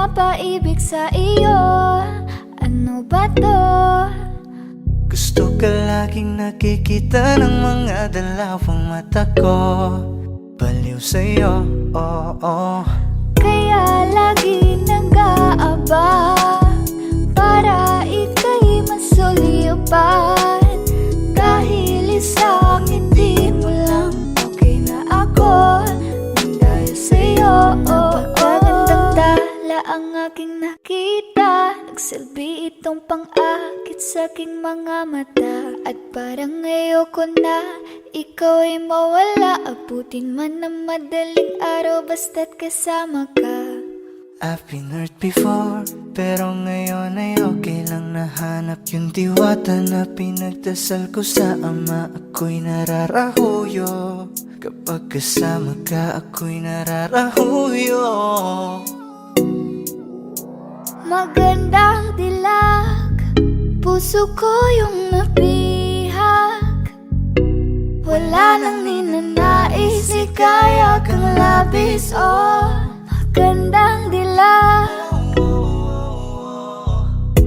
mapaibig sa iyo. Ano ba to? Gusto ka laging nakikita ng mga dalawang mata ko. Baliw sa'yo, oo. Kaya lagi nag-aabang para ika'y masulipan. Dahil isang ngiti mo lang, okay na ako nang dahil sa'yo. Napakagandang tala ang aking nakita. Nagsilbi itong pang-akit sa aking mga mata. At parang ayoko na ikaw ay mawala. Abutin man ng madaling araw basta't kasama ka. I've been hurt before, pero ngayon ay okay lang. Nahanap yung diwata na pinagdasal ko sa ama. Ako'y nararahuyo kapag kasama ka, ako'y nararahuyo. Magandang dilag, puso ko yung nabihag. Wala nang ninanais, ikaya kang labis, oh. Magandang dilag.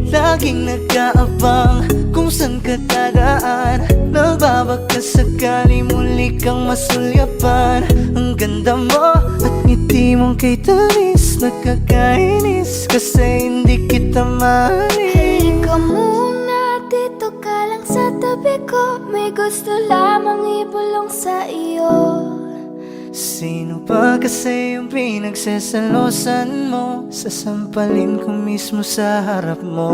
Laging nag-aabang kung saan ka dadaan. Nagbabaka sakali muli kang masulyapan. Ang ganda mo at ngiti mong kay tamis. Nakakainis kasi hindi kita mahalin. Halika muna, dito ka lang sa tabi ko. May gusto lamang ibulong sa iyo. Sino ba kasi yung pinagsasalosan mo? Sasampalin ko mismo sa harap mo.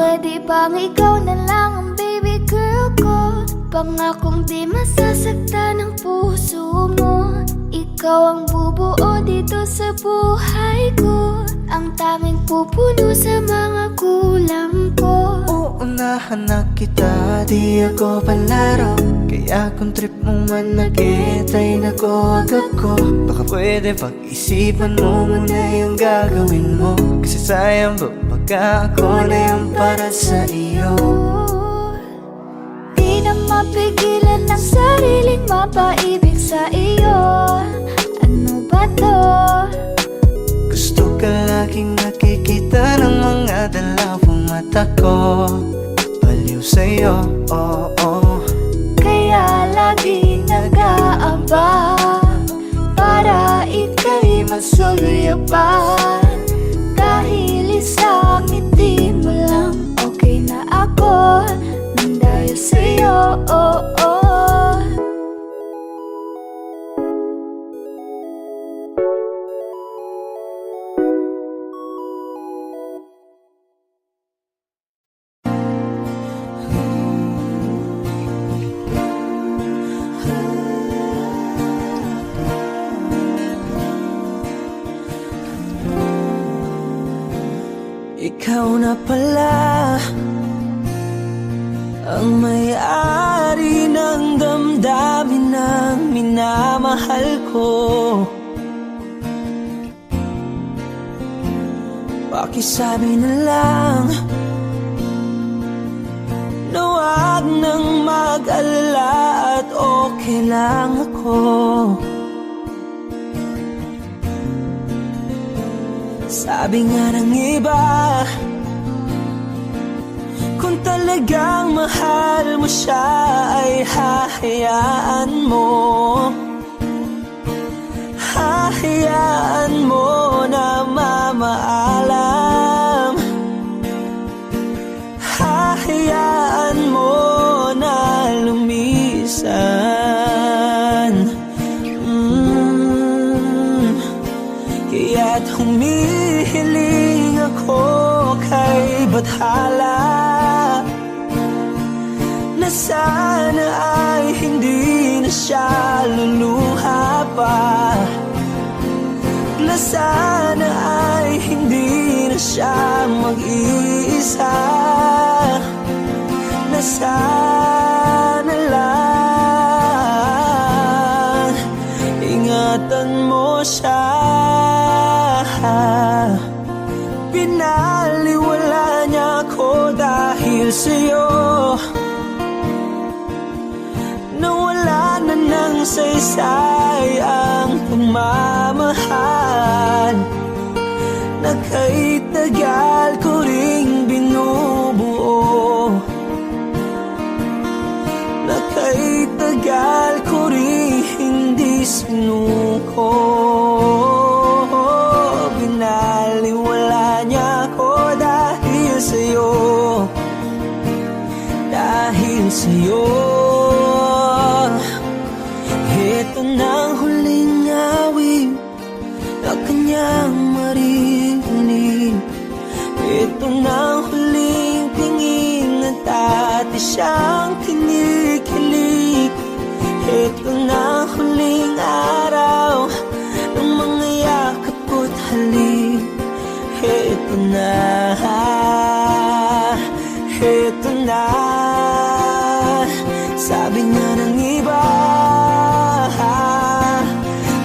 Pwede bang ikaw na lang ang baby girl ko? Pangakong di masasaktan ang puso mo. Ikaw ang bubuo dito sa buhay ko. Ang tanging pupuno sa mga kulang ko. Uunahan na kita, di ako palaro. Kaya kung trip mo man nag-etay na ko agad ko. Baka pwede pag-isipan mo muna yung gagawin mo. Kasi sayang ba pagka ako na yung para sa iyo. Di na mapigilan ang sariling mapaibig sa iyo. Ano ba to? Gusto ka laging nakikita ng mga dalawang mata ko. Baliw sa'yo, oo. Kaya lagi nag-aabang para ika'y masulyapan. Dahil isang ngiti mo lang, okay na ako nang dahil sa'yo, oo. Ikaw na pala ang may-ari ng damdamin ng minamahal ko. Pakisabi na lang na wag nang mag-alala at okay lang ako. Sabi nga ng iba, kung talagang mahal mo siya ay hahayaan mo. Hahayaan mo na mamaalam. Hahayaan mo na lumisan. Kaya't humihiling ako kay Bathala na sana ay hindi na siya luluha pa. Na sana ay hindi na siya mag-iisa. Na sana lang ingatan mo siya. Pinaliwala niya ako dahil sa'yo. Nawala na ng saysay ang pagmamahal. kahit tagal ko ring binubuo, na kahit tagal ko ring hindi sinuko. Binaliwala niya ako dahil sa'yo, dahil sa'yo. Ito na ang huling awit na kanyang marinig. Ito na ang huling tingin at dati siyang kinikilig. Ito na ang huling araw ng mga yakap ko't halik. Ito na, ito na. Sabi niya ng iba,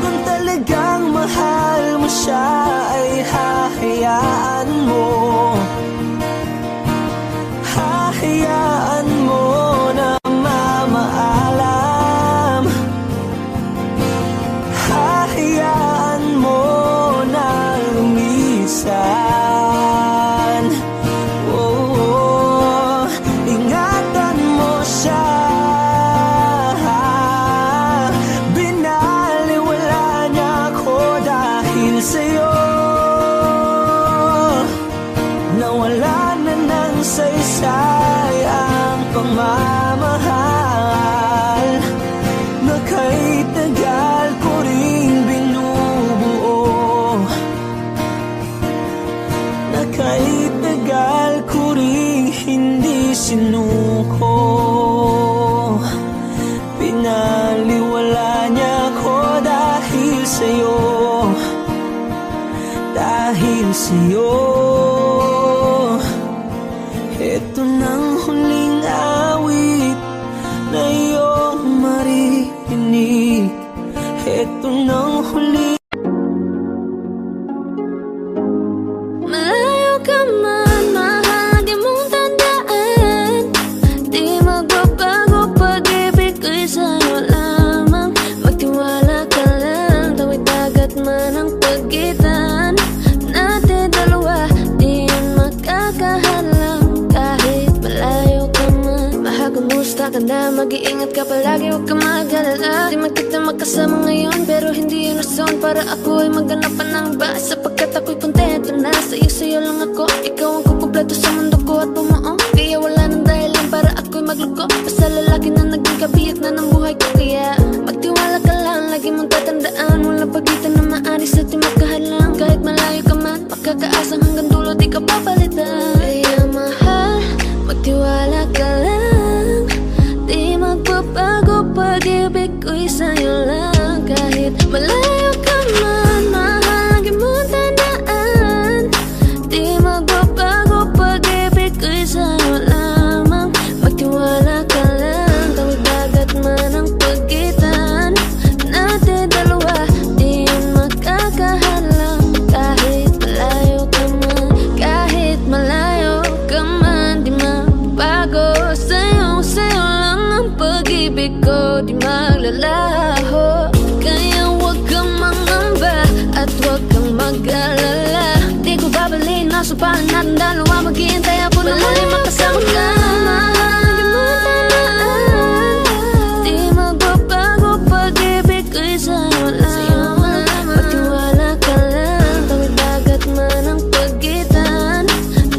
kung talagang mahal mo siya ay hahayaan mo, hahayaan mo na mamaalam, hahayaan mo na lumisan. Oh, ingatan mo siya. Binaliwala niya ako dahil sa'yo, nawala na ng saysay ang pagmamahal, na kahit tagal ko ring binubuo, na kahit tagal ko ring hindi sinuko. Pinaliwala niya ako dahil sa'yo, dahil sa'yo. Ito nang huling awit na iyong marinig. Ito nang huling. Malayo ka man, mahal, di mong tandaan. Di magbabago, pag-ibig ko'y sa'yo lamang. Magtiwala ka lang, tawid dagat man ang pagitan natin dalawa, di yan makakahalang. Kahit malayo ka man, mahal, kumusta ka na? Mag-iingat ka palagi, huwag ka mag-alala. Di man kita magkasama ngayon, pero hindi yun rason para ako ay maghanap pa ng iba. Sapagkat ako'y kontento na sa'yo lang ako. Ikaw ang kukumpleto sa mundo ko at bumuo. Kaya wala nang dahilan para ako'y magluko. Basta lalaki na naging kabiyak na ng buhay ko. Kaya magtiwala ka lang, lagi mong tatandaan, walang pagitan na maaris at di magkahalang. Kahit malayo ka man, makakaasang hanggang dulo di ka papalitan. Kaya mahal, magtiwala ka lang, di magbabago, pag-ibig ko'y sa'yo lang. Kahit malayo ka man, mahal, lagi mong tandaan, di magbabago, pag-ibig ko'y sa'yo lamang. Magtiwala ka lang, tawid dagat man ang pagitan natin dalawa, di yan makakahalang. Kahit malayo ka man, kahit malayo ka man, di magbago, sa'yo lang ang pag-ibig ko, di maglalaho. Kaya huwag kang mangamba at huwag kang mag-alala. Di ko babaliin na sumpahan natin dalawa, maghihintay ako na muli makasama ka. Mahal, di mo tandaan, di magbabago, pag-ibig ko'y sa'yo lamang. Magtiwala ka lang, tawid dagat man ang pagitan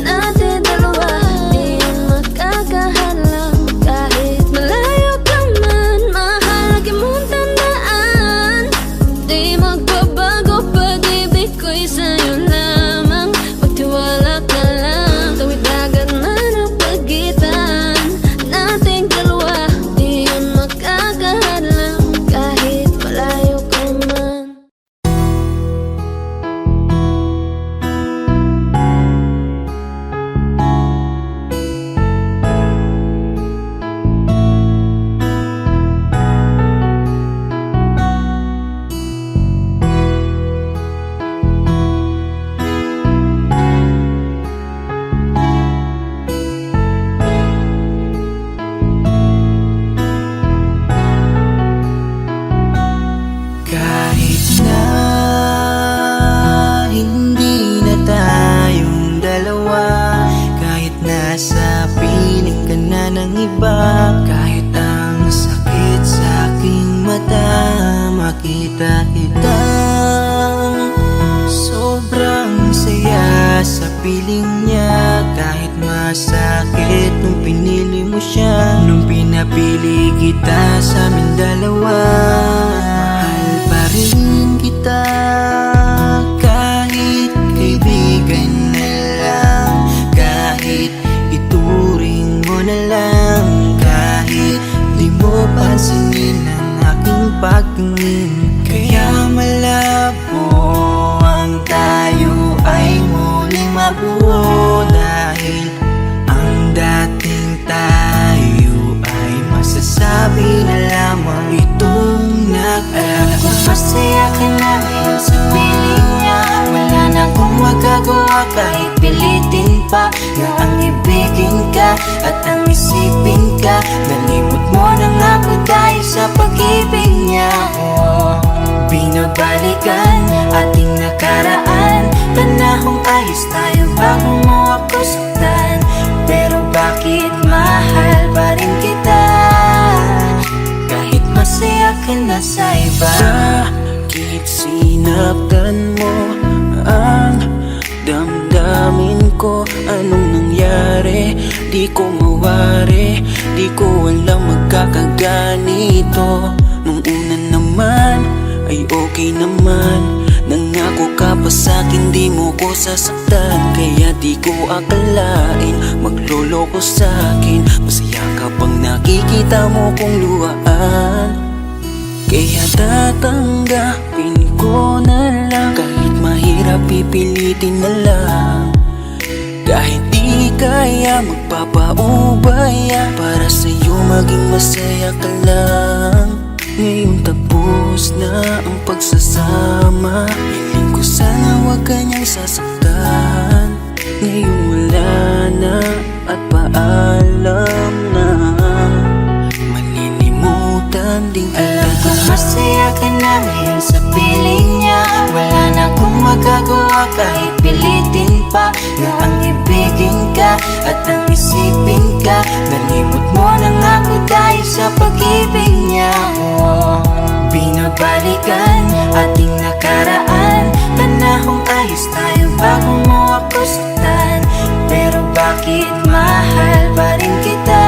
natin dalawa, di yan makakahalang. Kahit malayo ka man, mahal, lagi mong tandaan, di magbabago, pag-ibig ko'y sa'yo lamang. Magtiwala ka lang, tawid dagat man ang pagitan ng iba. Kahit ang sakit sa aking mata, makita kita. Sobrang saya sa piling niya. Kahit masakit nung pinili mo siya, nung pinapili kita sa amin dalawa. Mahal pa rin kita, kahit kaibigan na lang, kahit ituring mo na lang, kahit di mo pansinin ang aking pagtingin. Kaya malabo ang tayo ay muling mabuo, dahil ang dating tayo ay masasabi na lamang itong Alam ko masaya ka na ngayon sa piling niya. Wala na akong magagawa kahit pilitin pa, na ang ibigin ka at ang isipin ka. Nalimot mo na nga ako dahil sa pag-ibig niya. Binabalikan ating nakaraan, panahong ayos tayo bago mo ako saktan. Pero bakit mahal pa rin kita, kahit masaya ka na sa iba? Bakit sinaktan mo ang damdamin ko? Anong nangyari? Di ko mawari, di ko alam magkakaganito. Nung una naman ay okay naman, nangako ka pa sa'kin di mo ko sasaktan. Kaya di ko akalain magloloko sa'kin. Masaya ka bang nakikita mo kong luhaan? Kaya tatanggapin ko na lang, kahit mahirap pipilitin na lang. Kahit di kaya magpapaubaya, para sa'yo maging masaya ka lang. Ngayon tapos na ang pagsasama, hiling ko sana wag kanyang sasaktan. Ngayon wala na at paalam na, malilimutan din kita. Alam ko masaya ka na ngayon sa piling niya. Wala na akong magagawa kahit pilitin pa, na ang ibigin ka at ang isipin ka. Nalimot mo na nga ako dahil sa pag-ibig niya. Binabalikan ating nakaraan, panahong ayos tayo bago mo ako saktan. Pero bakit mahal pa rin kita,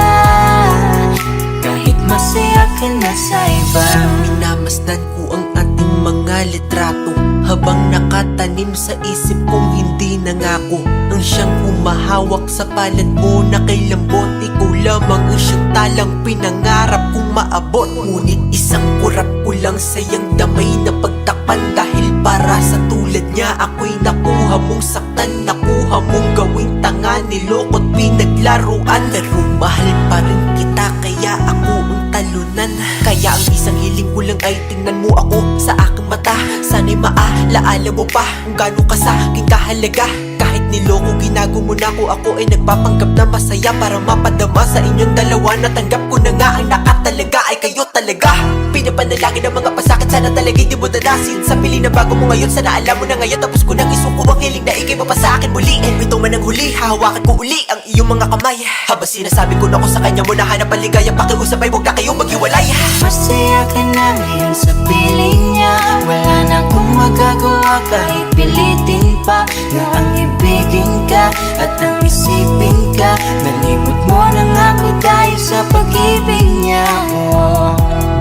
kahit masaya ka na sa iba? Minamasdan ko ang ating mga litrato, habang nakatanim sa isip kong hindi nangako. Ang siyang humahawak sa palad mo na kay lambot, ikaw lamang ang siyang talang pinangarap kong maabot. Ngunit isang kurap ko lang sayang damay na pagtakpan, dahil para sa tulad niya ako'y nakuha mong saktan, nakuha mong gawing tanga, niloko't pinaglaruan. Pero mahal pa rin kita, kaya ako ang talunan. Kaya ang isang hiling ko lang ay tingnan mo ako sa aking mata. Sana'y maalaala mo pa kung gaano ka sa aking kahalaga. Kahit niloko ginago mo na ako ay nagpapanggap na masaya, para mapadama sa inyong dalawa. Natanggap ko na nga ang nakatalaga ay kayo talaga. Pinapanalangin ang mga pasakit, sana talaga'y di mo danasin. Sa pili na bago mo ngayon, sana alam mo na ngayon. Tapos ko nang isuko ang hiling na ikay pa sa akin muli. And bito man ang huli, hahawakan ko uli ang iyong mga kamay. Habang sinasabi ko na ako sa kanya mo na hanap ang ligaya, pakiusap ay huwag na kayong maghiwalay. Masaya ka na ngayon sa piling niya. Wala na akong magagawa kahit pilitin pa, na ang ibigin ka at ang isipin ka. Nalimot mo na nga ako dahil sa pag-ibig niya.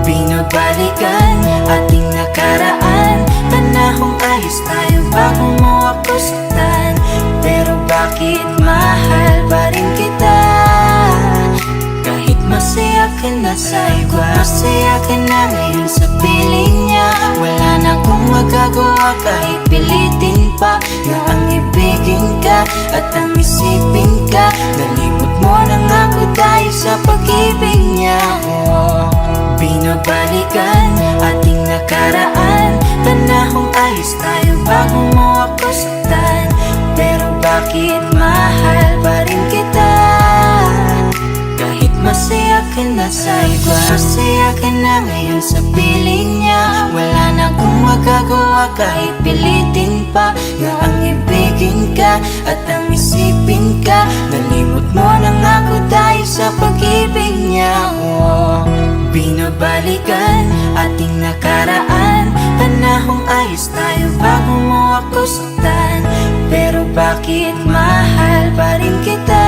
Binabalikan ating nakaraan, panahong ayos tayo bago mo ako saktan. Pero bakit mahal pa rin kita, kahit masaya ka na sa iba? Masaya ka na ngayon sa piling niya. Wala na akong magagawa kahit pilitin pa, na ang ibigin ka at ang isipin ka. Nalimot mo na nga ako dahil sa pag-ibig niya. Binabalikan ating nakaraan, panahong ayos tayo bago mo ako saktan. Pero bakit mahal pa rin kita, kahit masaya ka na sa iba? Masaya ka na ngayon sa piling niya. Wala na akong magagawa kahit pilitin pa, na ang ibigin ka at ang isipin ka. Nalimot mo na nga ako dahil sa pag-ibig linya mo. Binabalikan ating nakaraan, panahong ayos tayo bago mo ako saktan. Pero bakit mahal pa rin kita,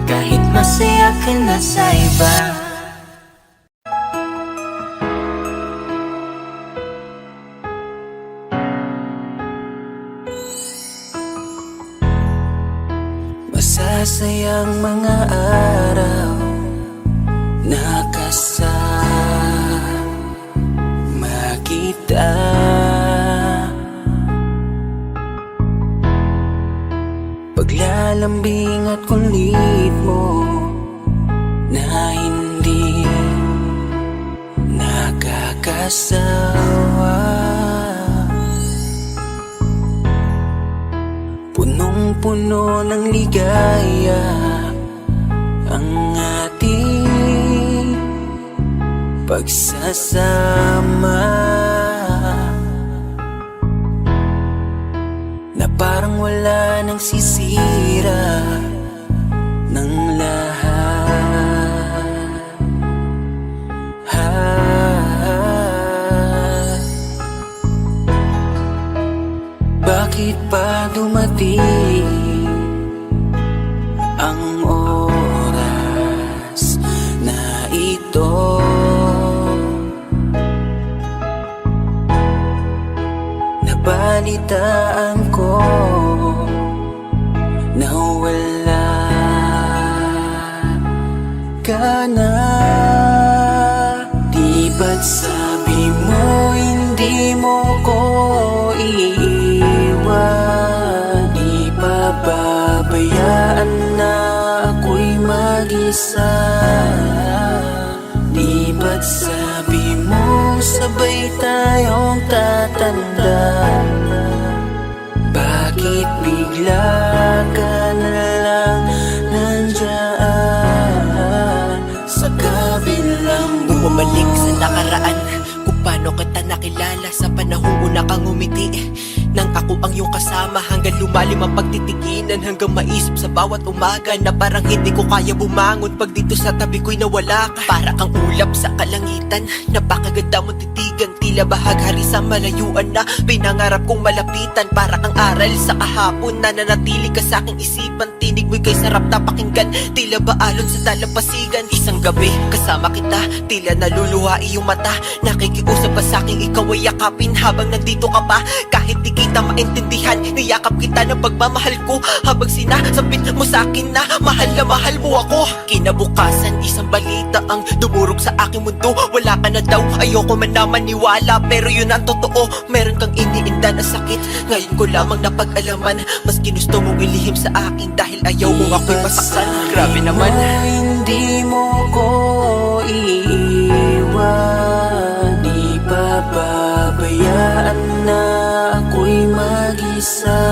kahit masaya ka na sa iba. Masasayang mga araw na kasama kita. Paglalambing at kulit mo na hindi nakakasawa. Punong-puno ng ligaya ang ating pagsasama, na parang wala nang sisira ng lahat. Bakit pa dumating ang oras na ito? Nabalitaan ko na wala ka na. Di ba't sabi mo hindi mo ko iiwan? Di pa babayaan na ako'y mag-isa? Di ba't sabi mo sabay tayong tatanda? Bakit bigla ka na lang nandyan sa kabilang buhay? Bumalik sa nakaraan, kung paano kita nakilala sa panahong una kang umiti. Nang ako ang iyong kasama, hanggang lumalim ang pagtitiginan, hanggang maisip sa bawat umaga na parang hindi ko kaya bumangon pag dito sa tabi ko'y nawala ka. Para kang ulap sa kalangitan, napakaganda mong titigan, tila bahaghari sa malayuan na pinangarap kong malapitan. Para kang aral sa kahapon na nanatili ka sa aking isipan, tinig mo'y kay sarap na pakinggan, tila ba alon sa dalampasigan. Isang gabi kasama kita, tila naluluha iyong mata, nakikiusap pa sa aking ikaw ay yakapin habang nandito ka pa. Kahit di kita maintindihan, niyakap kita ng pagmamahal ko, habang sinasabit mo sa akin na mahal mo ako. Kinabukasan, isang balita ang dumurog sa aking mundo. Wala ka na daw, ayoko man na maniwala, pero yun ang totoo. Meron kang iniinda na sakit, ngayon ko lamang napag-alaman. Mas ginusto mong ilihim sa akin dahil ayaw mong ako'y masaktan. Grabe naman. Hindi mo ko iiwan, di pa babayaan na ako'y mag-isa.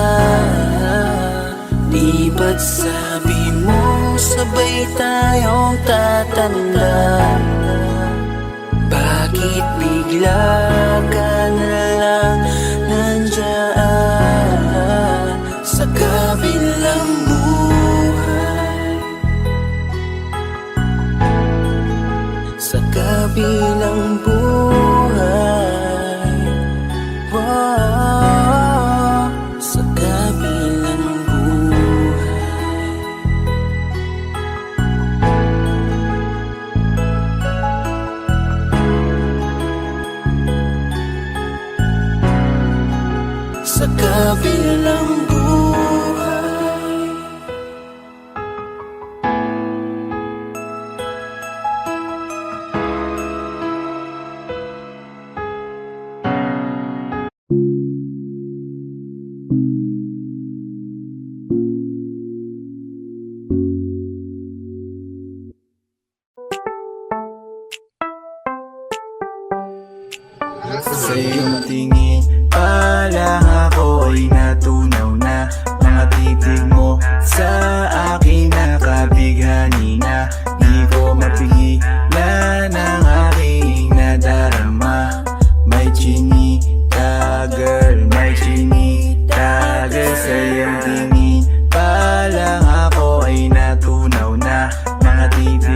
Di ba't sabi mo sabay tayong tatanda? Bakit bigla ka na lang nandyan sa kabilang buhay? Sa kabilang buhay, wow, sa kabilang buhay. Sa kabilang buhay. Sa iyong tingin pa lang ako ay natunaw na. Mga titig mo sa akin nakabighani na. Di ko mapigilan ang aking nadarama. May chinita girl, may chinita girl. Sa iyong tingin pa lang ako ay natunaw na. Mga titig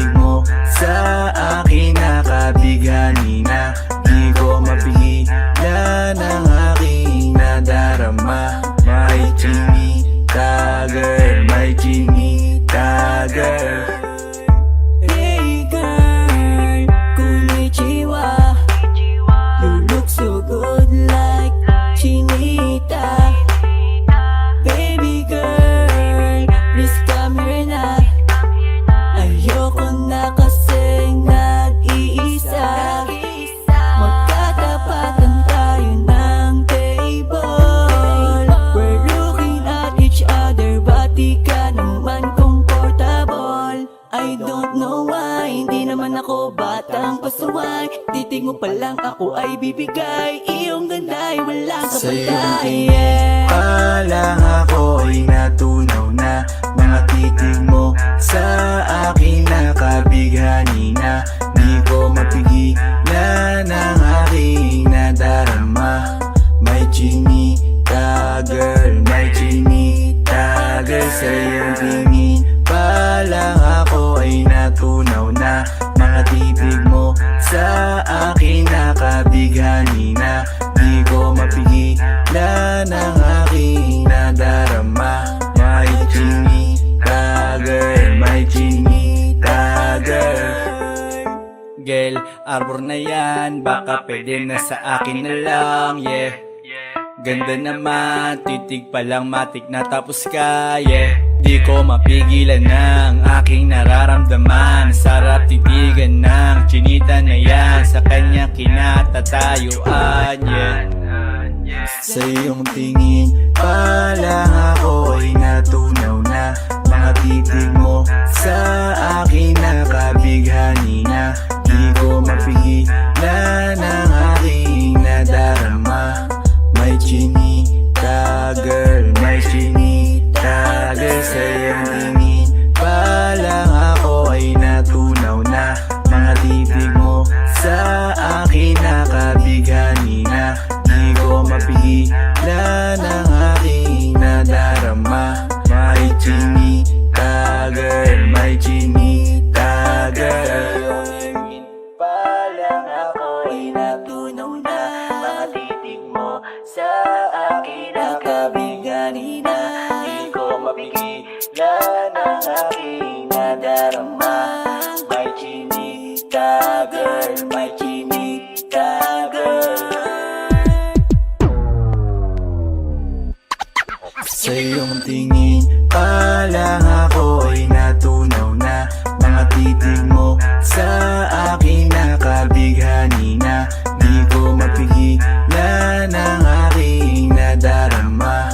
I don't know why, hindi naman ako batang pasaway. Titig mo pa lang ako ay bibigay, iyong ganda ay walang Sa iyong kapatay. tingin pa lang ako ay natunaw na. Mga titig mo sa akin nakabighani na. Di ko mapigilan ang aking nadarama. May chinita girl, may chinita girl. Sa iyong tingin pa lang ako ay natunaw na. Mga titig mo sa akin nakabighani na. Di ko mapigilan ang aking nadarama. May chinita girl, may chinita girl. Girl, arbor na yan, baka pwede na sa akin na lang, yeah. Ganda naman, titig pa lang matik na tapos ka, yeah. Di ko mapigilan ng aking nararamdaman. Sarap titigan ng chinita na yan, sa kanya kinatatayuan, yeah. Sa iyong tingin pa lang ako ay natunaw na. Mga titig mo sa akin nakabighani na. Di ko mapigilan ang aking nadarama. May chinita girl, may chinita girl. Sa iyong tingin pa lang ako ay natunaw na. Mga titig mo sa akin nakabighani na. Di ko mapigilan ang aking nadarama. May chinita girl, may chinita girl. Pa lang ako ay natunaw na. Mga titig mo sa akin nakabighani na. Di ko mapigilan ang aking nadarama. May chinita girl, may chinita girl. Sa iyong tingin pa lang ako ay natunaw na. Mga titig mo sa akin nakabighani na. Di ko mapigilan ang aking nadarama.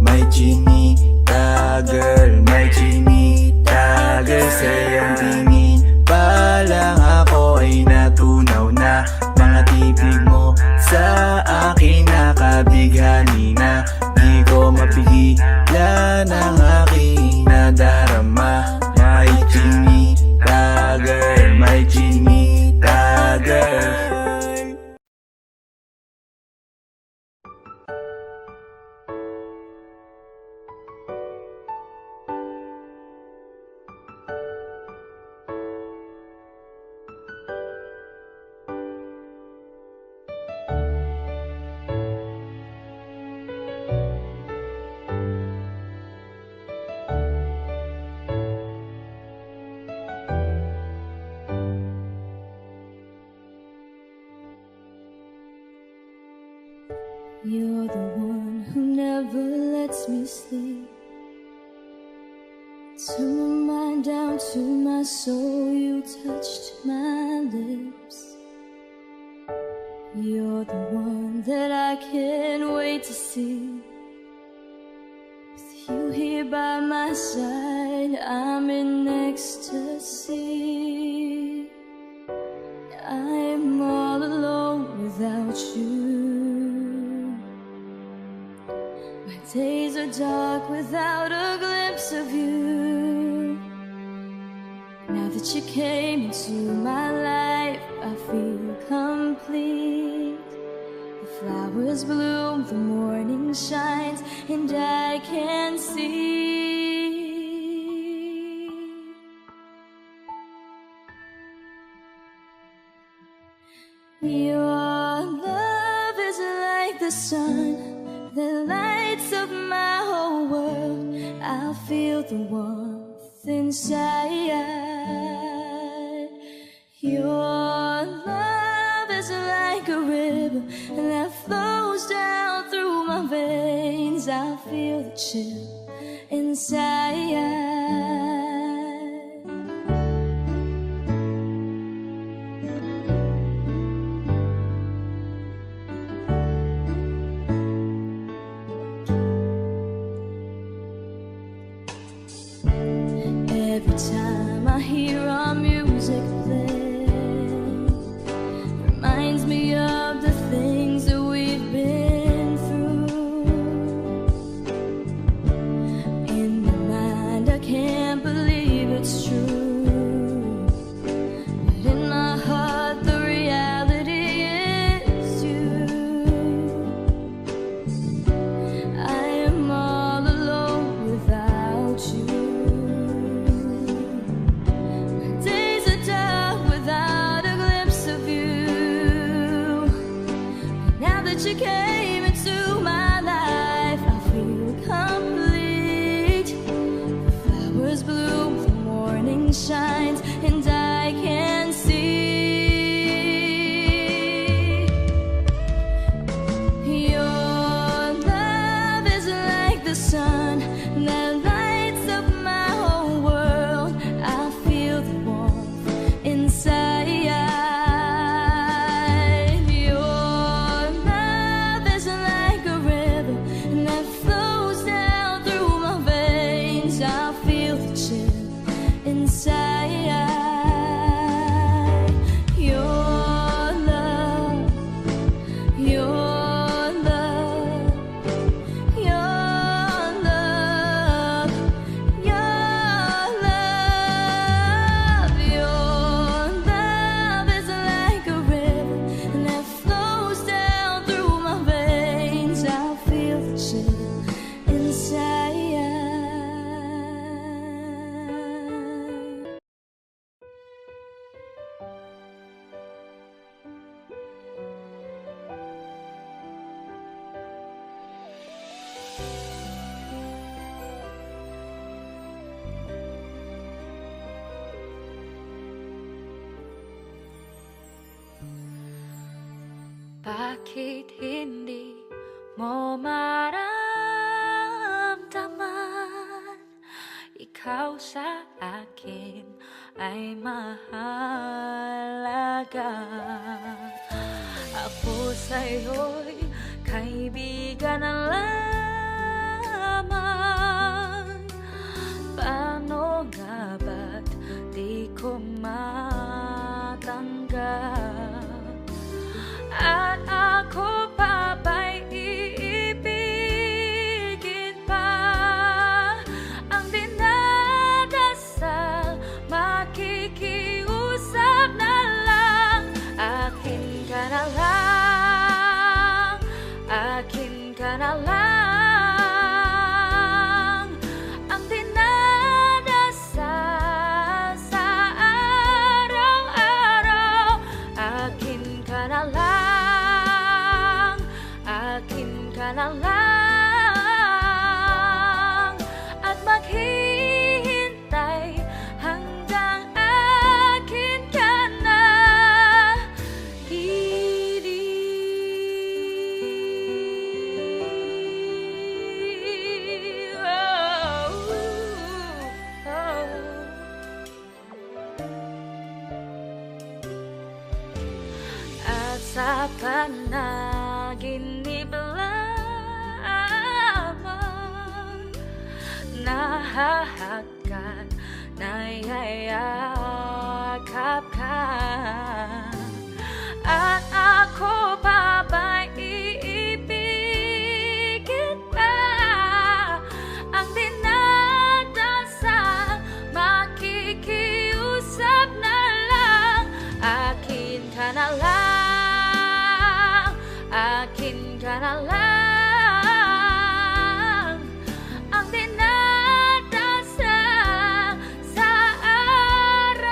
May chinita girl, may chinita girl. Sa iyong tingin pa lang ako ay natunaw na. Mga titig mo sa akin nakabighani na. Di ko mapigilan ang aking nadarama. May chinita girl, may chinita girl. You're the one who never lets me sleep. Turn my mind down to my soul, you touched my lips. You're the one that I can't wait to see. With you here by my side, I'm in ecstasy. I'm all alone without you. My days are dark without a glimpse of you. Now that you came into my life, I feel complete. The flowers bloom, the morning shines, and I can see. Your love is like the sun that lights up my whole world. I feel the warmth inside. Your love is like a river that flows down through my veins. I feel the chill inside. Every time I hear lines, and I can see your love is like the sun that lights up my whole world. I feel the warmth inside. Your love is like a river that flows down through my veins. I feel the chill inside. Your love, your love, your love, your love. Your love is like a river that flows down through my veins. I feel the chill inside. Bakit hindi mo maramdaman? Ikaw sa akin ay mahalaga. Ako sa'yo'y kaibigan na lamang. Paano nga ba't di ko matanggap? At ako pa ba'y iibigin pa? Ang dinadasal, makikiusap na lang. Akin ka na lang, akin ka na lang. Ang dinadasal sa araw-araw, akin ka na lang, akin ka na lang. At maghihintay hanggang akin ka na. At sa panaginip lamang nahahagkan, nayayakap ka. At ako pa ba'y iibigin pa? Ang dinadasal, makikiusap na lang. Akin ka na lang, akin ka na lang. Ang dinadasal sa araw-araw,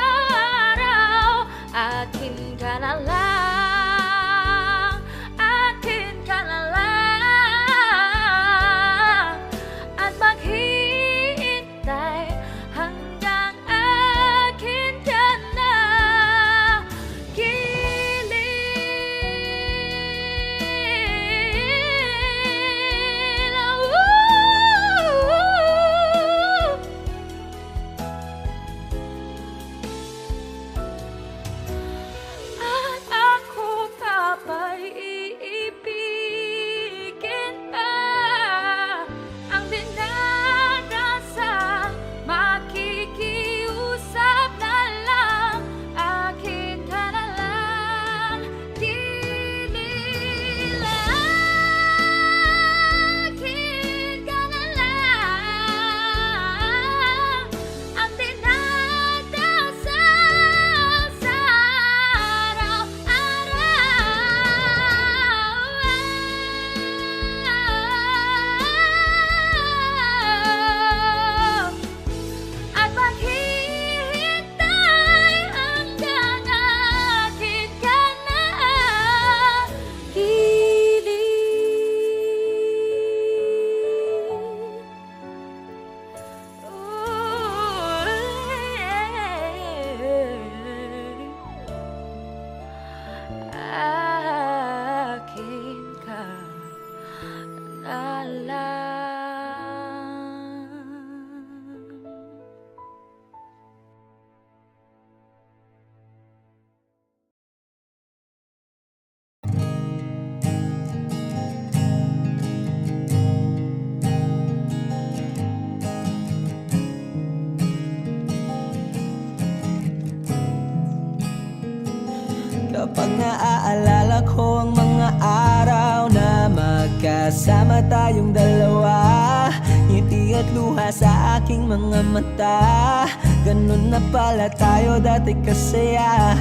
Kapag naaalala ko ang mga araw na magkasama tayong dalawa, ngiti at luha sa aking mga mata. Ganun na pala tayo dati kasaya.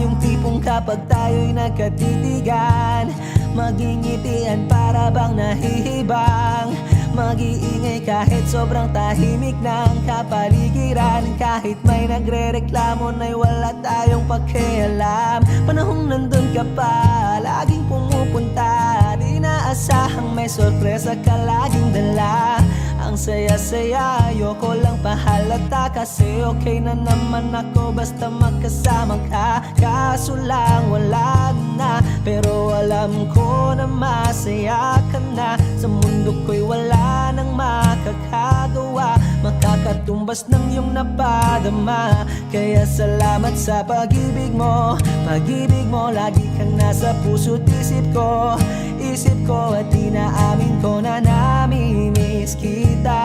Yung tipong kapag tayo'y nagkatitigan, magingitian para bang nahihibang. Mag-iingay kahit sobrang tahimik ng kapaligiran. Kahit may nagre-reklamo na'y wala tayong pakialam. Panahong nandun ka pa, laging pumupunta. Di naasahang may sorpresa ka laging dala. Ang saya-saya, ayoko lang pahalata. Kasi okay na naman ako basta magkasama ka. Kaso lang wala na, pero alam ko na masaya ka na. Sa mundo ko'y wala nang makakagawa, makakatumbas ng iyong napadama. Kaya salamat sa pag-ibig mo. Pag-ibig mo, lagi kang nasa puso't isip ko. Isip ko at inaamin ko na namimiss kita.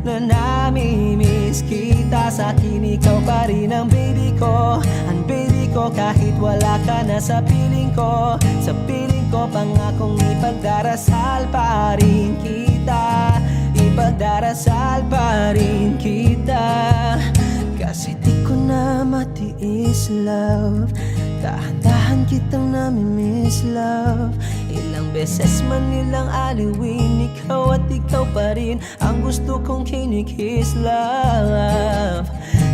Na namimiss kita. Sa'kin ikaw pa rin ang baby ko. Ang baby ko kahit wala ka na sa piling ko. Sa piling ko pangakong ipagdarasal pa rin kita. Ipagdarasal pa rin kita. Kasi di ko na matiis love. Dahan-dahan kitang namimiss love. Ilang beses man nilang aliwin, ikaw at ikaw pa rin ang gusto kong kinikiss love.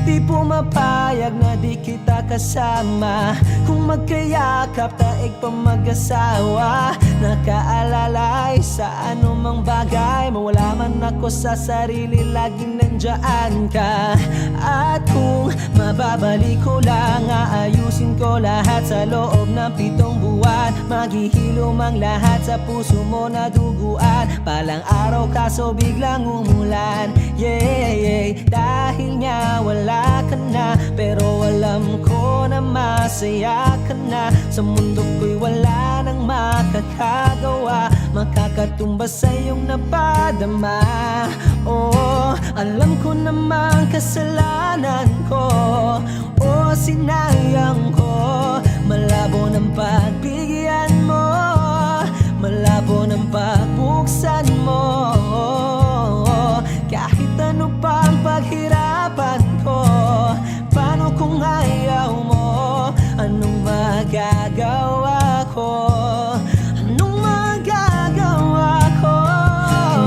Di pumapayag na di kita kasama. Kung magkayakap taig pa mag-asawa. Nakaalalay sa anumang bagay. Mawala man ako sa sarili, laging nandyan ka. At kung mababalik ko lang, aayusin ko lahat sa loob ng 7 buwan. Maghihilom ang lahat sa puso mo na duguan. Palang araw kaso biglang umulan. Yeah, dahil nga wala ka na, pero alam ko na masaya ka na. Sa mundo ko'y wala nang makakagawa, makakatumbas sa iyong napadama. Oh, alam ko namang kasalanan ko. Oh, sinayang ko. Malabo ng pagbigyan mo, malabo ng pagbuksan mo. Kahit ano pang paghirapan ko, paano kung ayaw mo? Anong magagawa ko? Anong magagawa ko?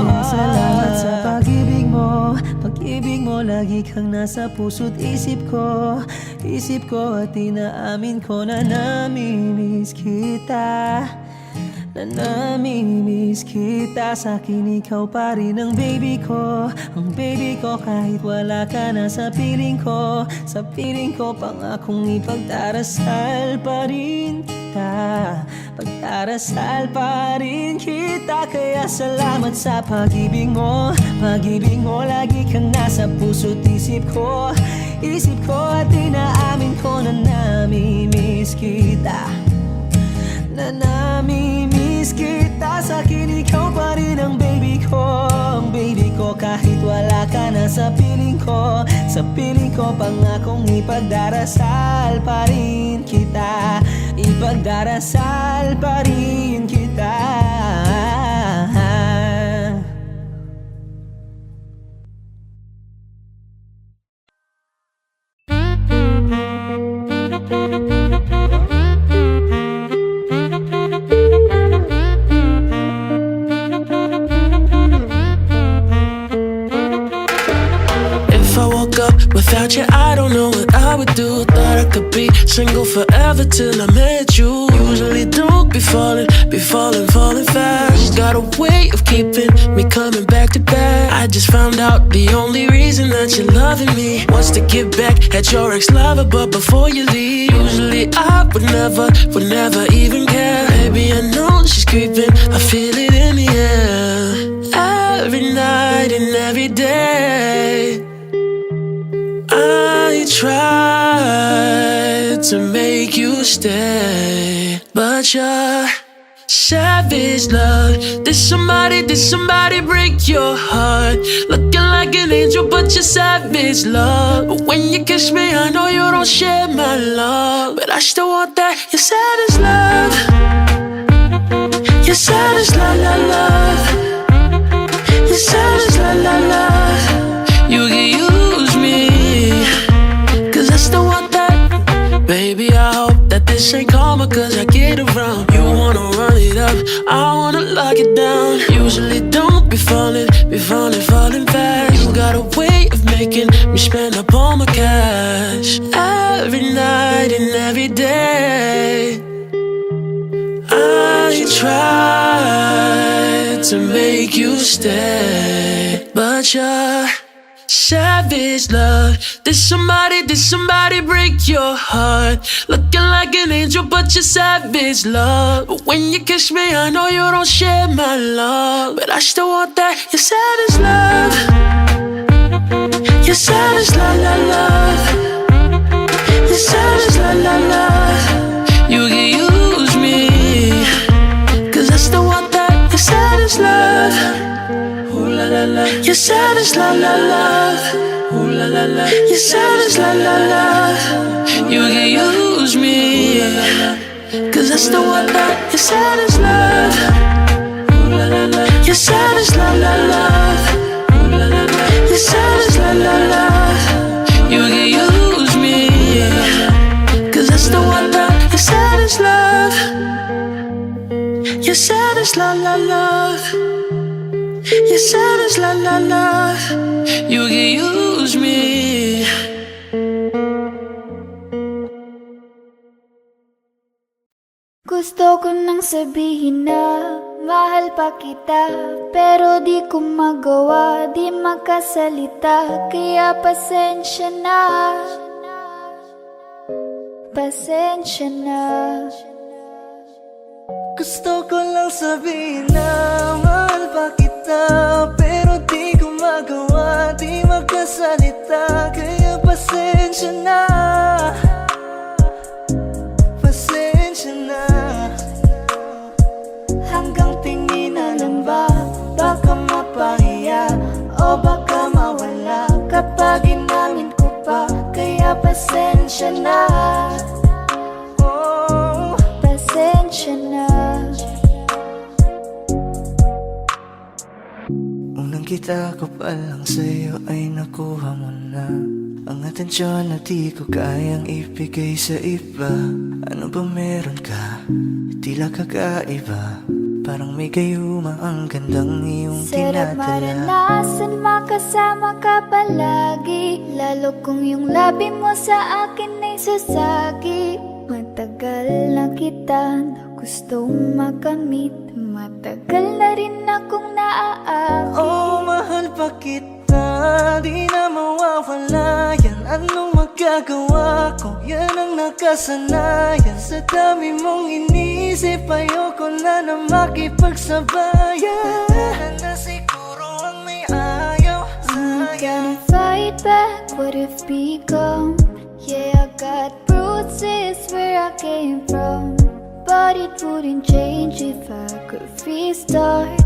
Kaya salamat sa pag-ibig mo. Pag-ibig mo, lagi kang nasa puso't isip ko. Isip ko at inaamin ko na namimiss kita. Na namimiss kita. Sa'kin ikaw pa rin ang baby ko. Ang baby ko kahit wala ka na sa piling ko. Sa piling ko pangakong ipagdarasal pa rin kita. Pagdarasal pa rin kita. Kaya salamat sa pag-ibig mo. Pag-ibig mo, lagi kang nasa puso't isip ko. Isip ko at inaamin ko na namimiss kita. Na namimiss kita. Sa'kin ikaw pa rin ang baby ko. Ang baby ko kahit wala ka na sa piling ko. Sa piling ko pangakong ipagdarasal pa rin kita. Ipagdarasal pa rin kita. Without you, I don't know what I would do. Thought I could be single forever till I met you. Usually don't be falling fast. Got a way of keeping me coming back to back. I just found out the only reason that you're loving me was to get back at your ex-lover, but before you leave, usually I would never even care. Baby, I know she's creeping, I feel it in the air. Every night and every day I tried to make you stay, but you're Savage love. Did somebody break your heart? Looking like an angel, but you're savage love. But when you kiss me, I know you don't share my love. But I still want that, your savage love. Your savage love, love, love. Your savage love, love, love. You can use me, cause I still want that. Baby, I hope that this ain't karma, cause I get around. You wanna run it up, I wanna lock it down. Usually don't be falling fast. You got a way of making me spend up all my cash. Every night and every day I tried to make you stay, but you're savage love. Did somebody break your heart? Looking like an angel, but you're savage love. But when you kiss me, I know you don't share my love. But I still want that, your savage love. Your savage love, love, love. Your savage love, love, love. You can use me, cause I still want that, your savage love. Ooh la la la. Your savage love, love, love. Ooh la la la. Your savage love, love, love. You can use me, cause I still want that, your savage love. Ooh la la la. Your savage love, love, love. Ooh la la la. Your savage love, love, love. You can use me, cause I still want that, your savage love. Your savage love, love, love. Your savage love, love, love. You can use me. Gusto ko nang sabihin na mahal pa kita, pero di ko magawa, di makasalita. Kaya pasensya na, pasensya na. Gusto ko lang sabihin na mahal pa kita, pero di ko magawa, di magkasalita. Kaya pasensya na, pasensya na. Hanggang tingin na lang ba, baka mapahiya o baka mawala kapag inamin ko pa. Kaya pasensya na, oh, pasensya na. Unang kita ko pa lang sa'yo ay nakuha mo na ang atensyon na di ko kayang ibigay sa iba. Ano ba meron ka? Tila kakaiba, parang may gayuma ang gandang iyong Sarap tinatala. maranasan makasama ka palagi, lalo kung yung labi mo sa akin ay sasagi. Matagal na kita na gustong makamit, matagal na rin akong naaakit. Oh, mahal pa kita, di na mawawala yan. Anong magagawa ko? Yan ang nakasanayan. Sa dami mong inisip, ayoko na na makipagsabayan. Na siguro ang may ayaw I'm sa'yo. gonna fight back what if become. Yeah, I got bruises where I came from, but it wouldn't change if I could restart.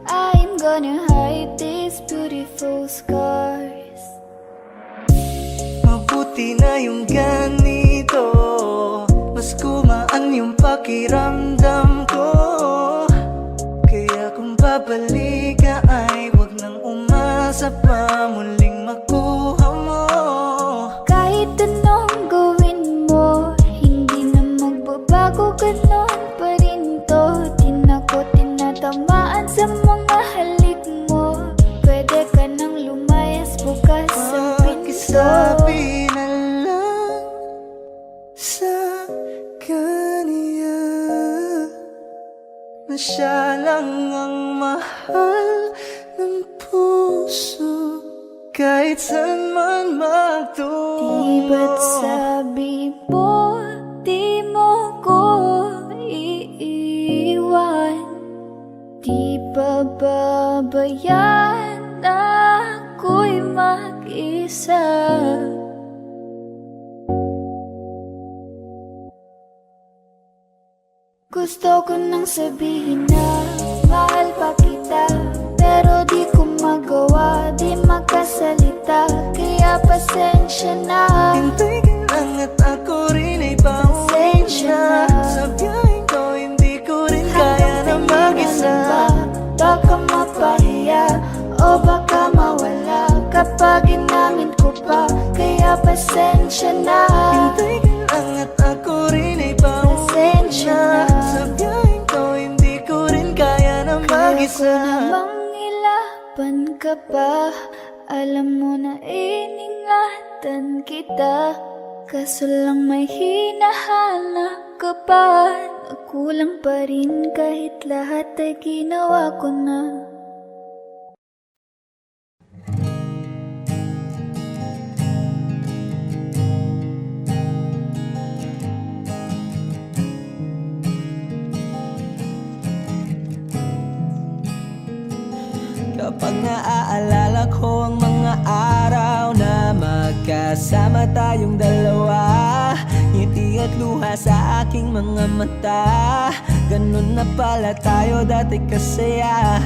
I'm gonna hide these beautiful scars. Mabuti na yung ganito, mas gumaan yung pakiramdam ko. Kaya kung babalik ka ay wag nang umasa pa muling makuha mo. Kahit anong gawin mo, hindi na magbabago, ganon pa rin to. Di na ko tinatamaan sa mga halik mo. Pwede ka nang lumayas bukas ang pinto. Pakisabi na lang sa kanya na siya lang ang mahal ng puso, kahit saan man magtungo. Di ba't sabi mo, di mo ko iiwan? Di ba babayaan ako'y mag-isa? Gusto ko nang sabihin na mahal pa kita, pero di ko magawa, di makasalita. Kaya pasensya na. Hintay ka lang at ako rin ay pauwi Pasensya na. na. Sa biyaheng ko hindi ko rin kaya na mag-isa. Baka mapahiya o baka mawala kapag inamin ko pa. Kaya pasensya na. Hintay ka lang at ako rin ay pauwi Pasensya na. na. Sa biyaheng ko hindi ko rin kaya na mag-isa. Kaya ko namang ilaban ka pa. Alam mo na iningatan kita, kaso lang may hinahanap ka pa. Nagkulang pa rin kahit lahat ay ginawa ko na. Kapag naaalala ko ang mga araw na magkasama tayong dalawa, ngiti at luha sa aking mga mata. Ganun na pala tayo dati kasaya.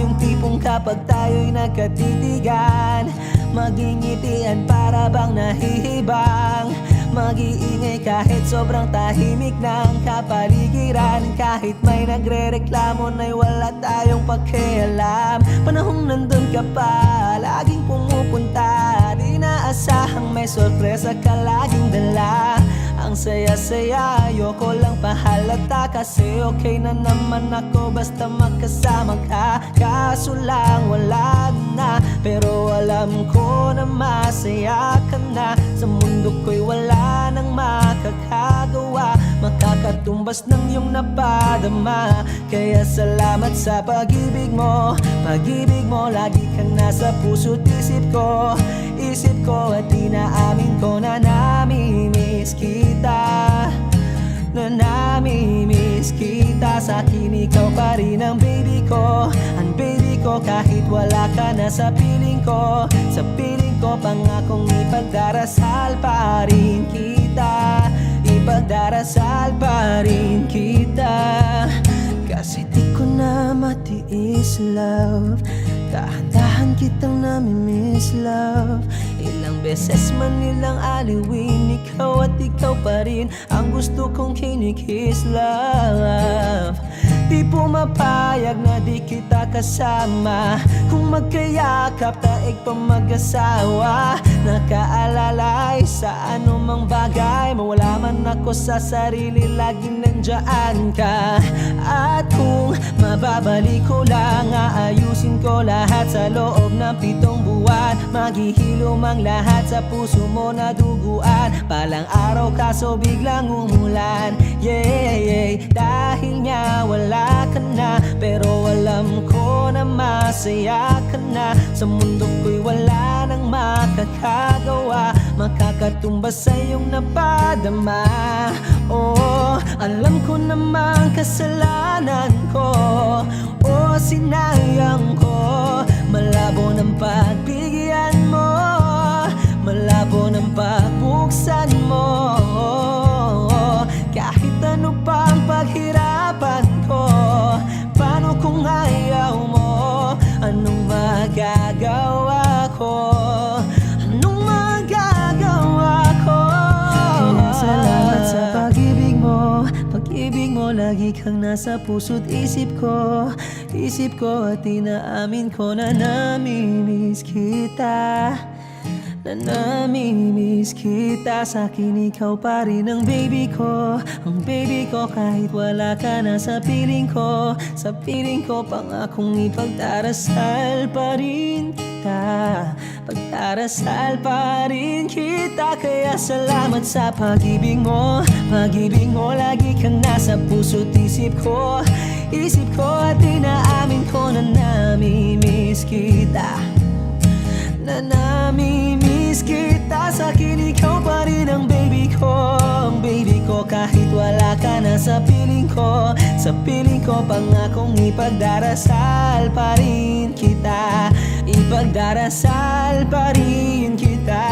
Yung tipong kapag tayo'y nagkatitigan, magingitian para bang nahihibang. Mag-iingay kahit sobrang tahimik ng kapaligiran. Kahit may nagre-reklamo na'y wala tayong pakialam. Panahong nandun ka pa, laging pumupunta. Di naasahang may sorpresa ka laging dala. Ang saya-saya, ayoko lang pahalata. Kasi okay na naman ako basta magkasama ka. Kaso lang wala na, pero alam ko na masaya ka na. Sa mundo ko'y wala nang makakagawa, makakatumbas ng iyong napadama. Kaya salamat sa pag-ibig mo. Pag-ibig mo, lagi ka nasa puso't isip ko. Isip ko at inaamin ko na namimiss kita. Na namimiss kita. Sa akin ikaw pa rin ang baby ko. Ang baby ko kahit wala ka na sa piling ko. Sa piling ko pangakong ipagdarasal pa rin kita. Ipagdarasal pa rin kita. Kasi di ko na matiis love. Dahan-dahan kitang namimiss love. Ilang beses man nilang aliwin, ikaw at ikaw pa rin ang gusto kong kinikiss love. Di pumapayag na di kita kasama. Kung magkayakap taig pa mag-asawa. Nakaalalay sa anumang bagay. Mawala man ako sa sarili, laging nandiyan ka. At kung mababalik ko lang, aayusin ko lahat sa loob ng 7 buwan. Maghihilom ang lahat sa puso mo na duguan. Palang araw kaso biglang umulan. Yeah, dahil nga wala ka na, pero alam ko na masaya ka na. Sa mundo ko'y wala nang makakagawa, makakatumbas sa iyong napadama. Oh, alam ko namang kasalanan ko. Oh, sinayang ko. Malabo ng pagbigyan mo, malabo ng pagbuksan mo. Kahit ano pa ang paghirapan ko, paano kung ayaw mo? Anong magagawa ko? Anong magagawa ko? Kaya salamat sa pag-ibig mo. Pag-ibig mo, lagi kang nasa puso't isip ko. Isip ko at inaamin ko na namimiss kita. Na namimiss kita. Sa akin ikaw pa rin ang baby ko. Ang baby ko kahit wala ka na sa piling ko. Sa piling ko pangakong ipagdarasal pa rin kita. Pagdarasal pa rin kita. Kaya salamat sa pag-ibig mo. Pag-ibig mo, lagi kang nasa puso't isip ko. Isip ko at inaamin ko na namimiss kita. Na namimiss kita. Sa akin ikaw pa rin ang baby ko. Ang baby ko kahit wala ka na sa piling ko. Sa piling ko pangakong ipagdarasal pa rin kita. Ipagdarasal pa rin kita.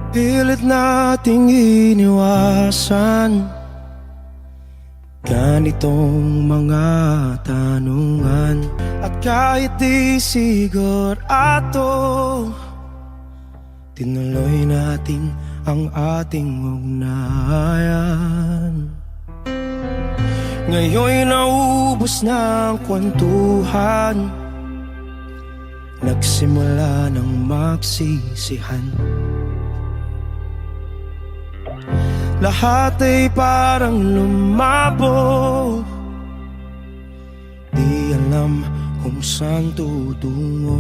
Pilit nating iniwasan ganitong mga tanungan. At kahit di sigurado, tinuloy natin ang ating ugnayan. Ngayon'y naubos na ang kwentuhan, nagsimula ng magsisihan. Lahat ay parang lumabo, di alam kung saan tutungo.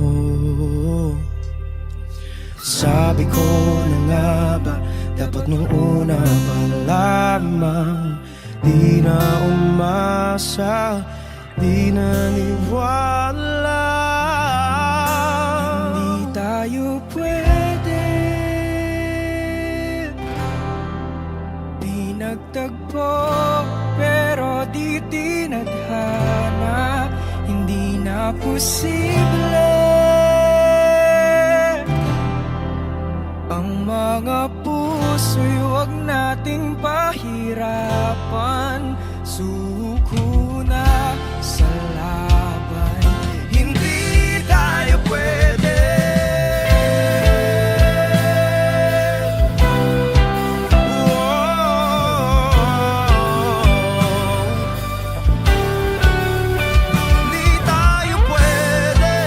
Sabi ko na nga ba, dapat nung una pa lamang, di na umasa, di naniwala. Hindi tayo pwede, di nagtagpo, pero di tinadhana. Hindi na posible ang mga puso'y huwag nating pahirapan. Suko na sa laban, hindi tayo pwede. Hindi tayo pwede.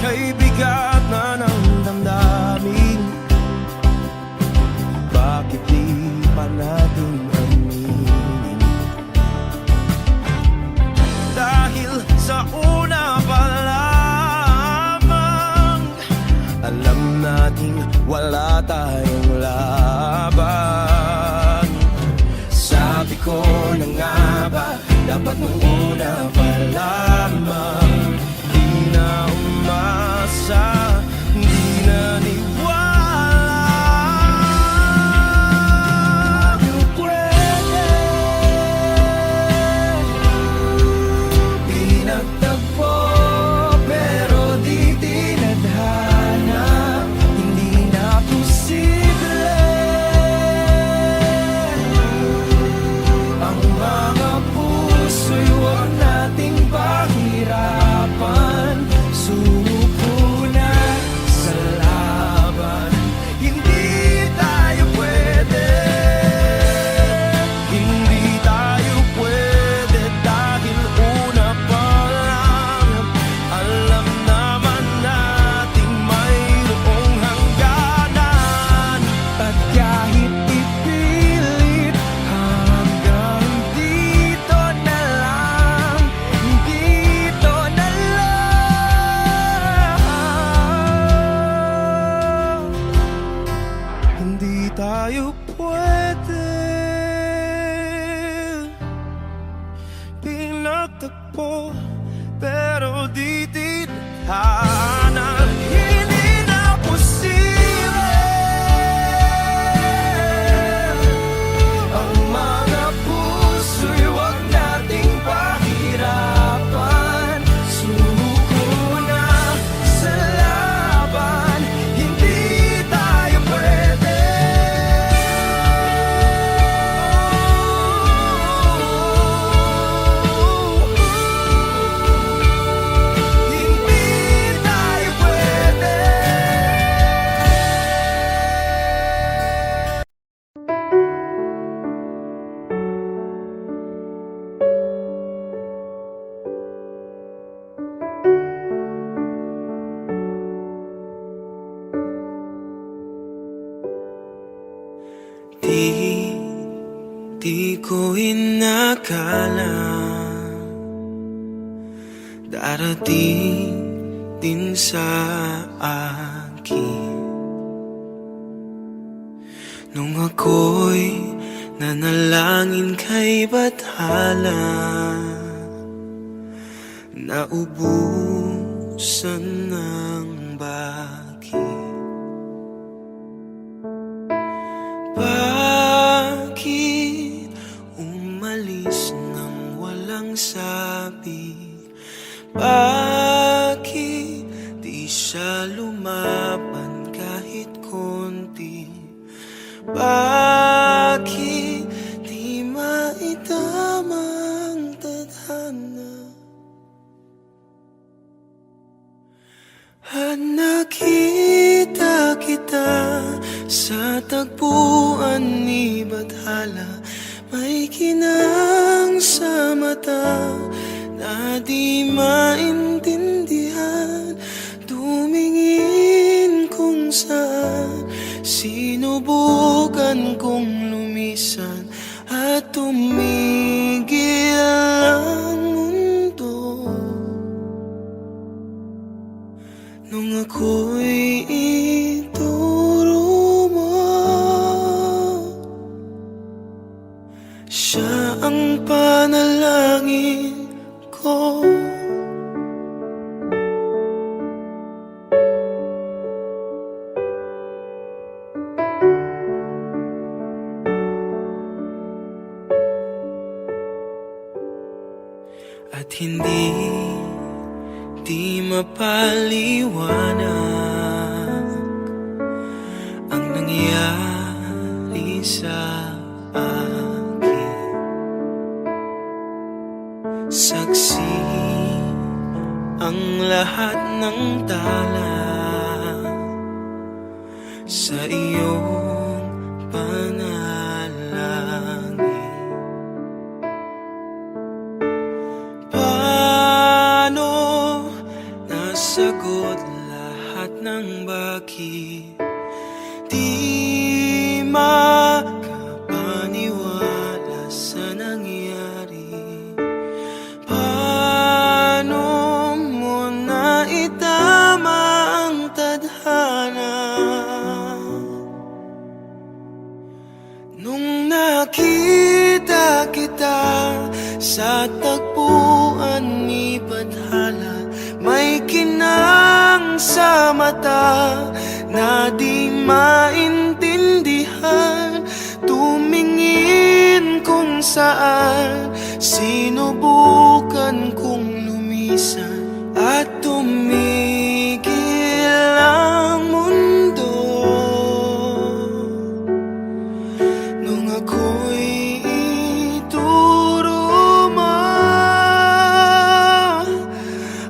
Kay bigat na ng damdamin, bakit di pa natin aminin? Dahil sa una pa lamang, alam nating wala tayong laban. Sabi ko na nga ba, dapat nung una pa lamang, di na umasa, di naniwala. Di pwede, di nagtagpo, pero di tinadhana. Hindi na posible ang mga puso'y huwag nating pahirapan. Suko na sa laban, hindi tayo pwede. Hindi tayo pwede dahil una pa lang, alam naman nating mayroong hangganan. At kahit ipilit, hanggang dito na lang, dito na lang. Hindi tayo pwede, pinagtagpo, pero di tinadhana. Hindi na posible ang mga puso'y huwag nating pahirapan. Suko na sa laban, hindi tayo pwede. Hindi tayo pwede. Di ko inakala darating din sa akin nung ako'y nanalangin kay Bathala. Naubusan ng bakit. Bakit tagpuan ni Bathala, may kinang sa mata na di maintindihan. Tumingin kung saan, sinubukan kong lumisan at tumigil ang mundo. Nung ako'y ituro mo, siya ang panalangin ko. At hindi di mapaliwanag ang nangyari sa akin. Saksi ang lahat ng tala sa iyong panalangin. Paano nasagot lahat ng bakit di makapaniwala sa nangyari? Paano mo naitama ang tadhana nung nakita kita sa tagpuan ni Bathala? May kinang sa mata na di maintindihan. Tumingin kung saan, sinubukan kong lumisan at tumigil ang mundo. Nung ako'y ituro mo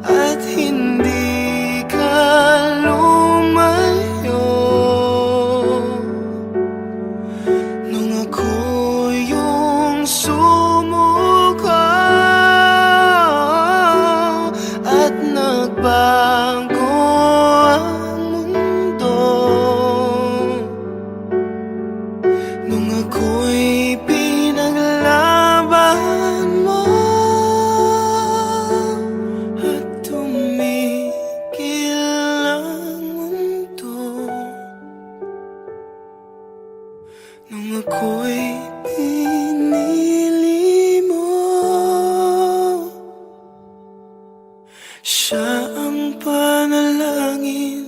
at hindi ka lumayo, nung ako yung sumuko at nagbago ang mundo, nung ako'y pinaglaban mo at tumigil ang mundo, nung ako'y pinili mo, siya ang panalangin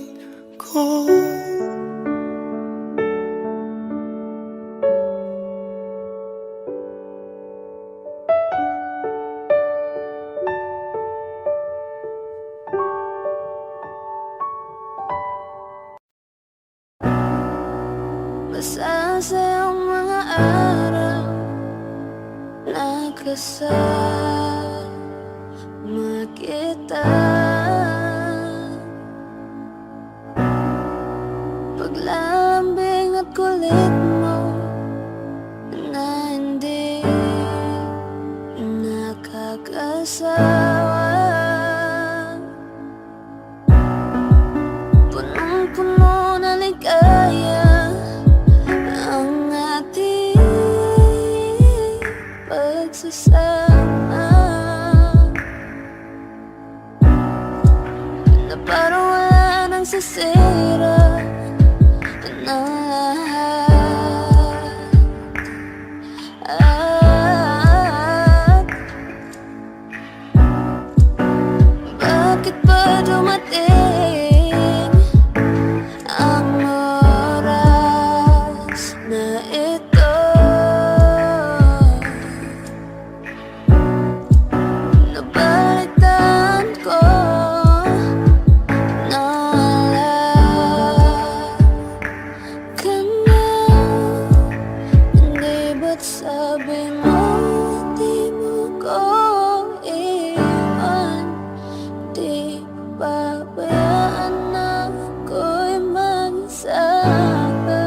ko. Masasayang mga araw na kasama kita. Paglalambing at kulit mo na hindi nakakasawa. Punong-puno na ligaya ang ating pagsasama, na parang wala nang sisira ng lahat. Bakit ba dumating ang oras na ito? Nabalitaan ko na wala ka na. Hindi ba't sabi mo di mo ko iwan? Di babayaan na ako'y magsama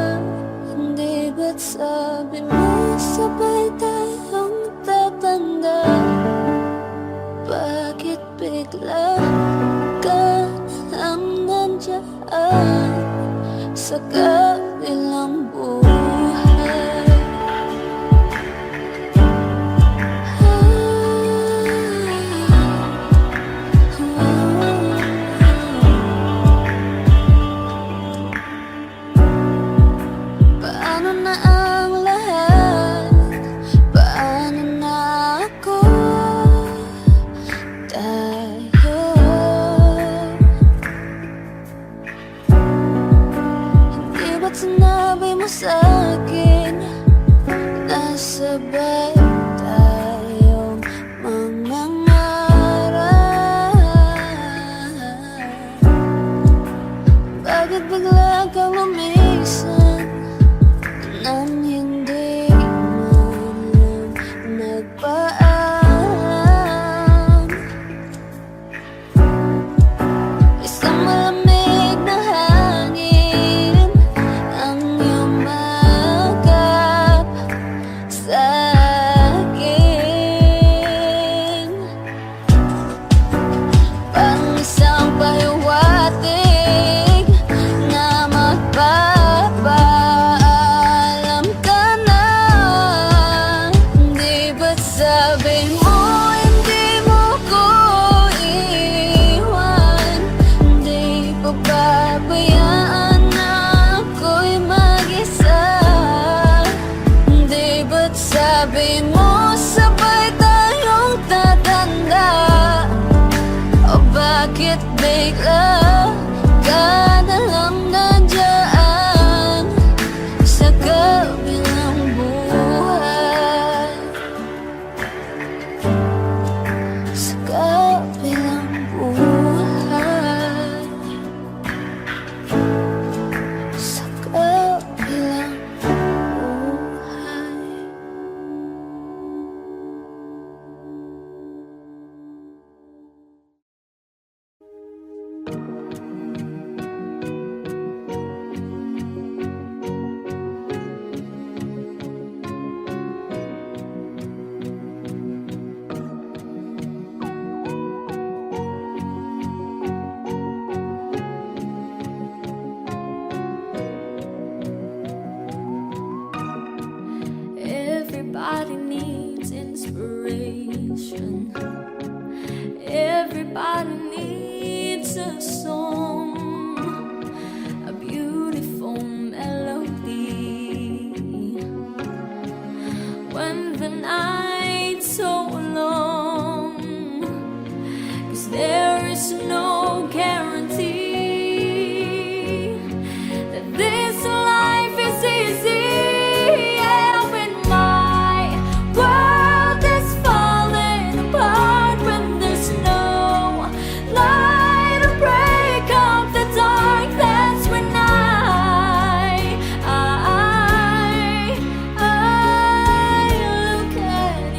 sabay tayong mangangarap. Bakit bigla kang lumisan nang hindi man lang nagpaalam? Isang malamig na hangin ang iyong magap sa akin, parang isang pahiwatig na magpapaalam ka na. Di ba't sabi mo hindi mo ko iwan? Di pa babayaan na ako'y mag-isa? Di ba't sabi mo sabay tayong tatanda? O bakit bigla ka na lang nandiyan sa kabilang buhay? Sa kabilang buhay, sa kabilang buhay. Everybody needs inspiration. Everybody needs a song, a beautiful melody. When the night's so long, 'cause there is no guarantee that this life is easy. Yeah, when my world is falling apart, when there's no light to break up the dark, that's when I look at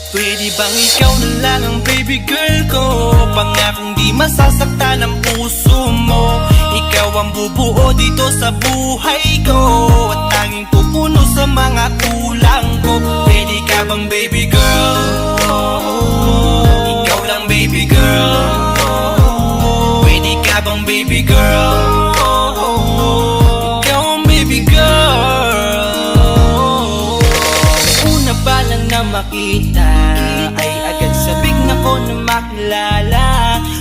Pwede bang ikaw na lang ang baby girl ko? Pangakong di masasaktan ang puso mo. Ikaw ang bubuo dito sa buhay ko, at tanging pupuno sa mga kulang ko. Pwede ka bang baby girl? Ikaw lang baby girl. Pwede ka bang baby girl? Ikaw ang baby girl. Una pa lang na makita ay agad sabik na ko na makilala.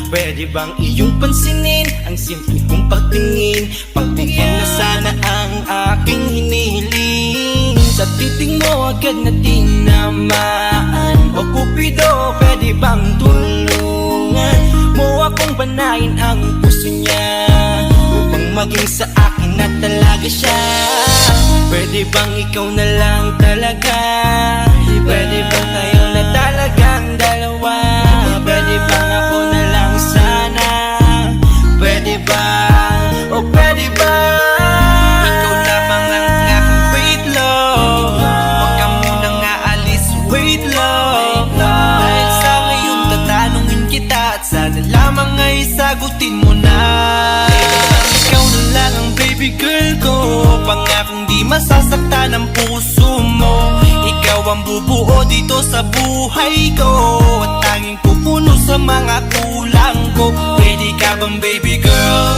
Pwede bang iyong pansinin ang simple kong pagtingin? Pagbigyan na sana ang aking hinihiling. Sa titing mo agad na tinamaan. O Cupido, pwede bang tulungan mo akong banayin ang puso niya, upang maging sa akin na talaga siya? Pwede bang ikaw na lang talaga? Pwede bang tayo na talagang dalawa? Pwede bang ako na lang sana? Pwede ba? O pwede ba? Ikaw lamang ang aking wait love. Huwag ka munang aalis, wait love. Dahil sa ngayon tatanungin kita, at sana lamang ay sagutin mo na. Ikaw na lang ang baby girl ko, pangakong di masasaktan ang puso mo. Ikaw ang bubuo dito sa buhay ko, at tanging pupuno sa mga kulang ko. Pwede ka bang baby girl?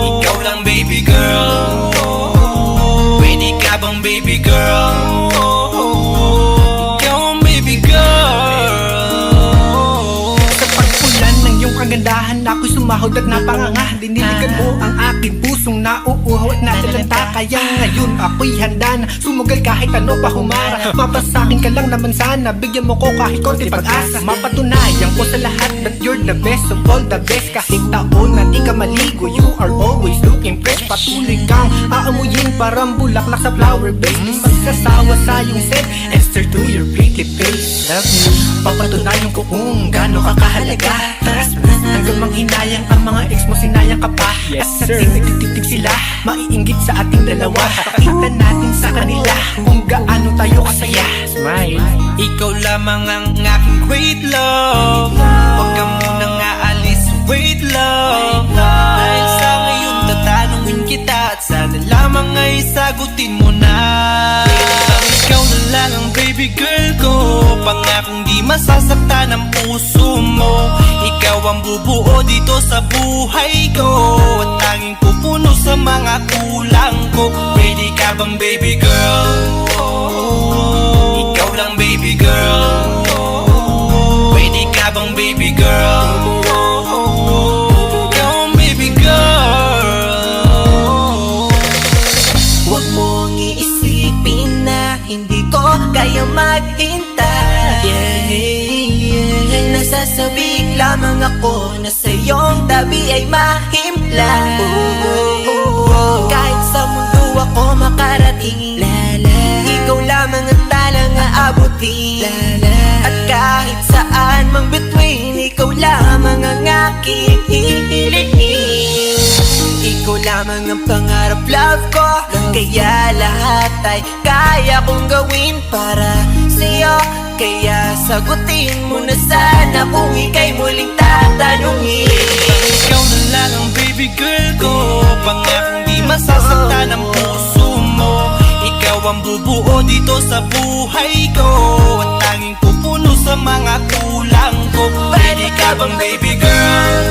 Ikaw lang baby girl. Pwede ka bang baby girl? Ikaw ang baby girl. Sa pagpulan ng iyong kagandahan, ako'y sumahod at napanganga. Diniligan mo ang aking pusong nauuhaw at natalanta. Kaya ngayon ako'y handa na sumugal kahit ano pa humara. Mapasakin ka lang naman sana, bigyan mo ko kahit konti pag-asa. Mapatunayan ko sa lahat that you're the best of all the best. Kahit taon na di ka maligo, you are always looking fresh. Patuloy kang aamuyin parang bulaklak sa flower base. Di magsasawa sa iyong scent, Esther to your pretty face. Love me, papatunayan ko kung gaano ka kahalaga. Trust me, hanggang manghinayang ang mga ex mo, sinayang ka pa. Yes sir, at nagtititig sila, maiinggit sa ating dalawa. Pakita natin sa kanila kung gaano tayo kasaya. Smile. Ikaw lamang ang aking great love. Huwag ka munang aalis, wait love. Dahil sa ngayon tatanungin kita, at sana lamang ay sagutin mo na. Ikaw na lang ang baby girl ko, pangakong di masasaktan ang puso mo. Ikaw ang bubuo dito sa buhay ko, at tanging pupuno sa mga kulang ko. Pwede ka bang baby girl? Ikaw lang baby girl. Pwede ka bang baby girl? Ikaw ang baby girl. Huwag mong iisipin na hindi ko kaya maghintay. Nasasabik lamang ako na sa iyong tabi ay mahimpla. Kahit sa mundo ako makarating, ikaw lamang ang talang aabutin. At kahit saan mang between, ikaw lamang ang aking hihilihin. Ikaw lamang ang pangarap, love ko. Kaya lahat ay kaya kong gawin para sa'yo. Kaya sagutin mo na sana kung ika'y muling tatanungin. Ikaw na lang ang baby girl ko, pangakong di masasaktan ang puso mo. Ikaw ang bubuo dito sa buhay ko, at tanging pupuno sa mga kulang ko. Pwede ka bang baby girl?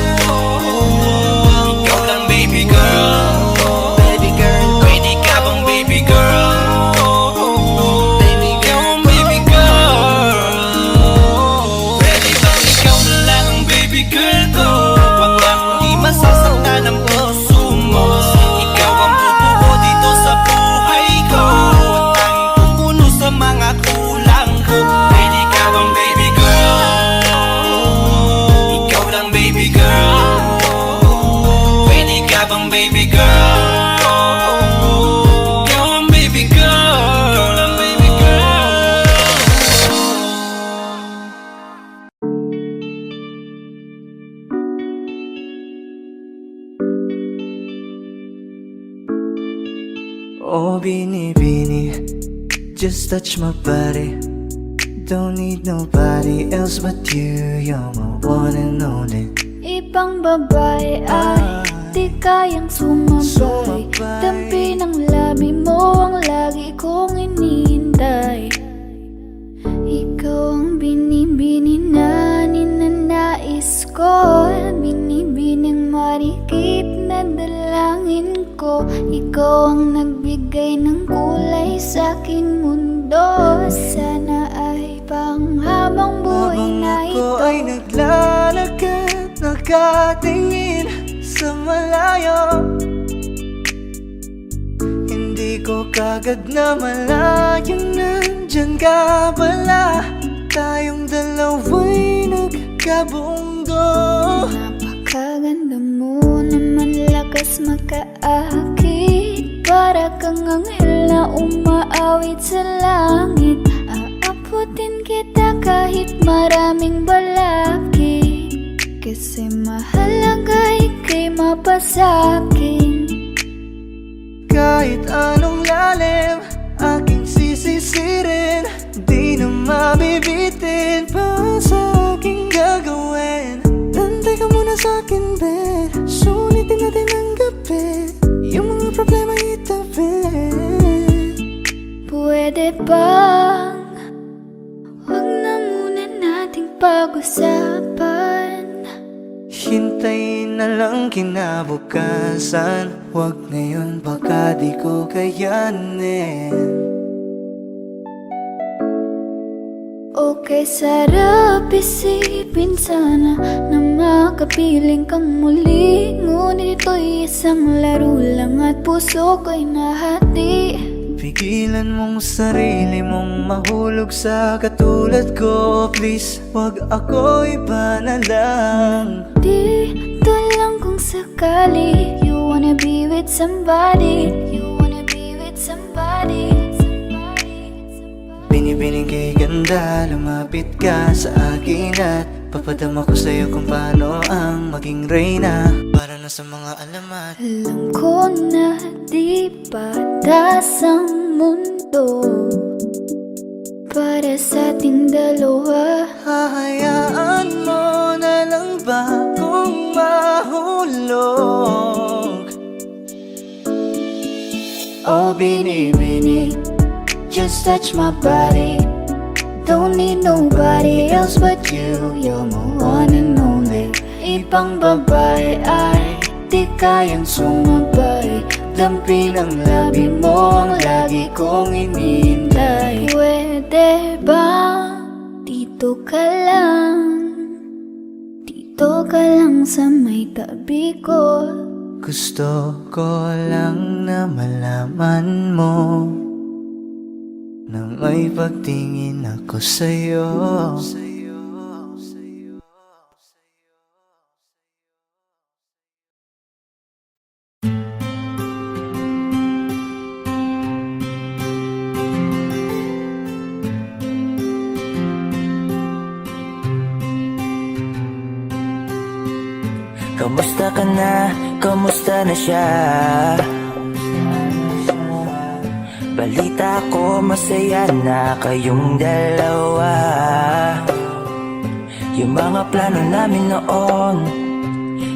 Ikaw lang baby girl. Baby girl, Pwede ka bang baby girl? baby Ikaw girl, ang baby girl. Pwede bang ikaw na lang ang baby girl ko, pangakong di masasaktan ang puso mo. Ikaw ang bubuo dito sa buhay ko, at tanging pupuno sa mga kulang ko. Pwede ka bang baby girl? Ikaw lang baby girl. Pwede ka bang baby girl? Ikaw ang baby girl. Ikaw lang baby girl. Oh, Bini, Bini, just touch my body. Don't need nobody else but you. You're my one and only. Ibang babae ay di kayang sumabay. Dampi ng labi mo ang lagi kong inihintay. Ikaw ang binibini na ninanais ko, binibining marikit na dalangin ko. Ikaw ang nagbigay ng kulay sa aking mundo. Sana ay panghabang buhay na Habang ako ito. ay naglalakad, nakatingin sa malayo, hindi ko kagad na malayo nandyan ka pala. Tayong dalawa'y nagkabundo. Napakaganda mo naman, lakas makaakit. Para kang anghel na umaawit sa langit. Aabutin kita kahit maraming balakid, kasi mahalaga ika'y mapasakin. Kahit anong lalim, aking sisisirin, di na mabibitin pa sa aking gagawin. Tantay ka muna sa akin, Ben. Sulitin natin ang gabi, yung mga problema itabi. Pwede bang huwag na muna nating pag-usapan? Hintayin na lang kinabukasan, huwag ngayon baka di ko kayanin. Okay, sarap isipin sana na makapiling kang muli. Ngunit ito'y isang laro lang at puso ko'y nahati. Pigilan mong sarili mong mahulog sa katulad ko. Please, wag ako iba na lang. Dito lang kung sakali you wanna be with somebody. You wanna be with somebody. Binibining kay ganda, lumapit ka sa akin at papadama ko sa'yo kung paano ang maging reyna. Para na sa mga alamat. Alam ko na di patas ang mundo para sa ating dalawa. Hahayaan mo na lang ba kung mahulog? Oh, bini-bini, just touch my body. Don't need nobody else but you. You're my one and only. Ibang babae ay di kayang sumabay. Dampi ng labi mo ang lagi kong inihintay. Pwede ba dito ka lang? Dito ka lang sa may tabi ko. Gusto ko lang na malaman mo na may pagtingin ako sa'yo. Kamusta ka na? Kamusta na siya? Balita ko masaya na kayong dalawa. Yung mga plano namin noon,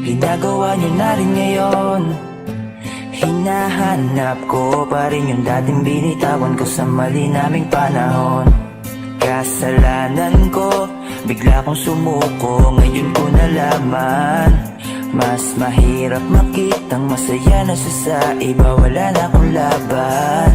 ginagawa nyo na rin ngayon. Hinahanap ko pa rin yung dating binitawan ko sa mali naming panahon. Kasalanan ko, bigla kong sumuko, ngayon ko nalaman. Mas mahirap makitang masaya na siya sa iba, wala na akong laban.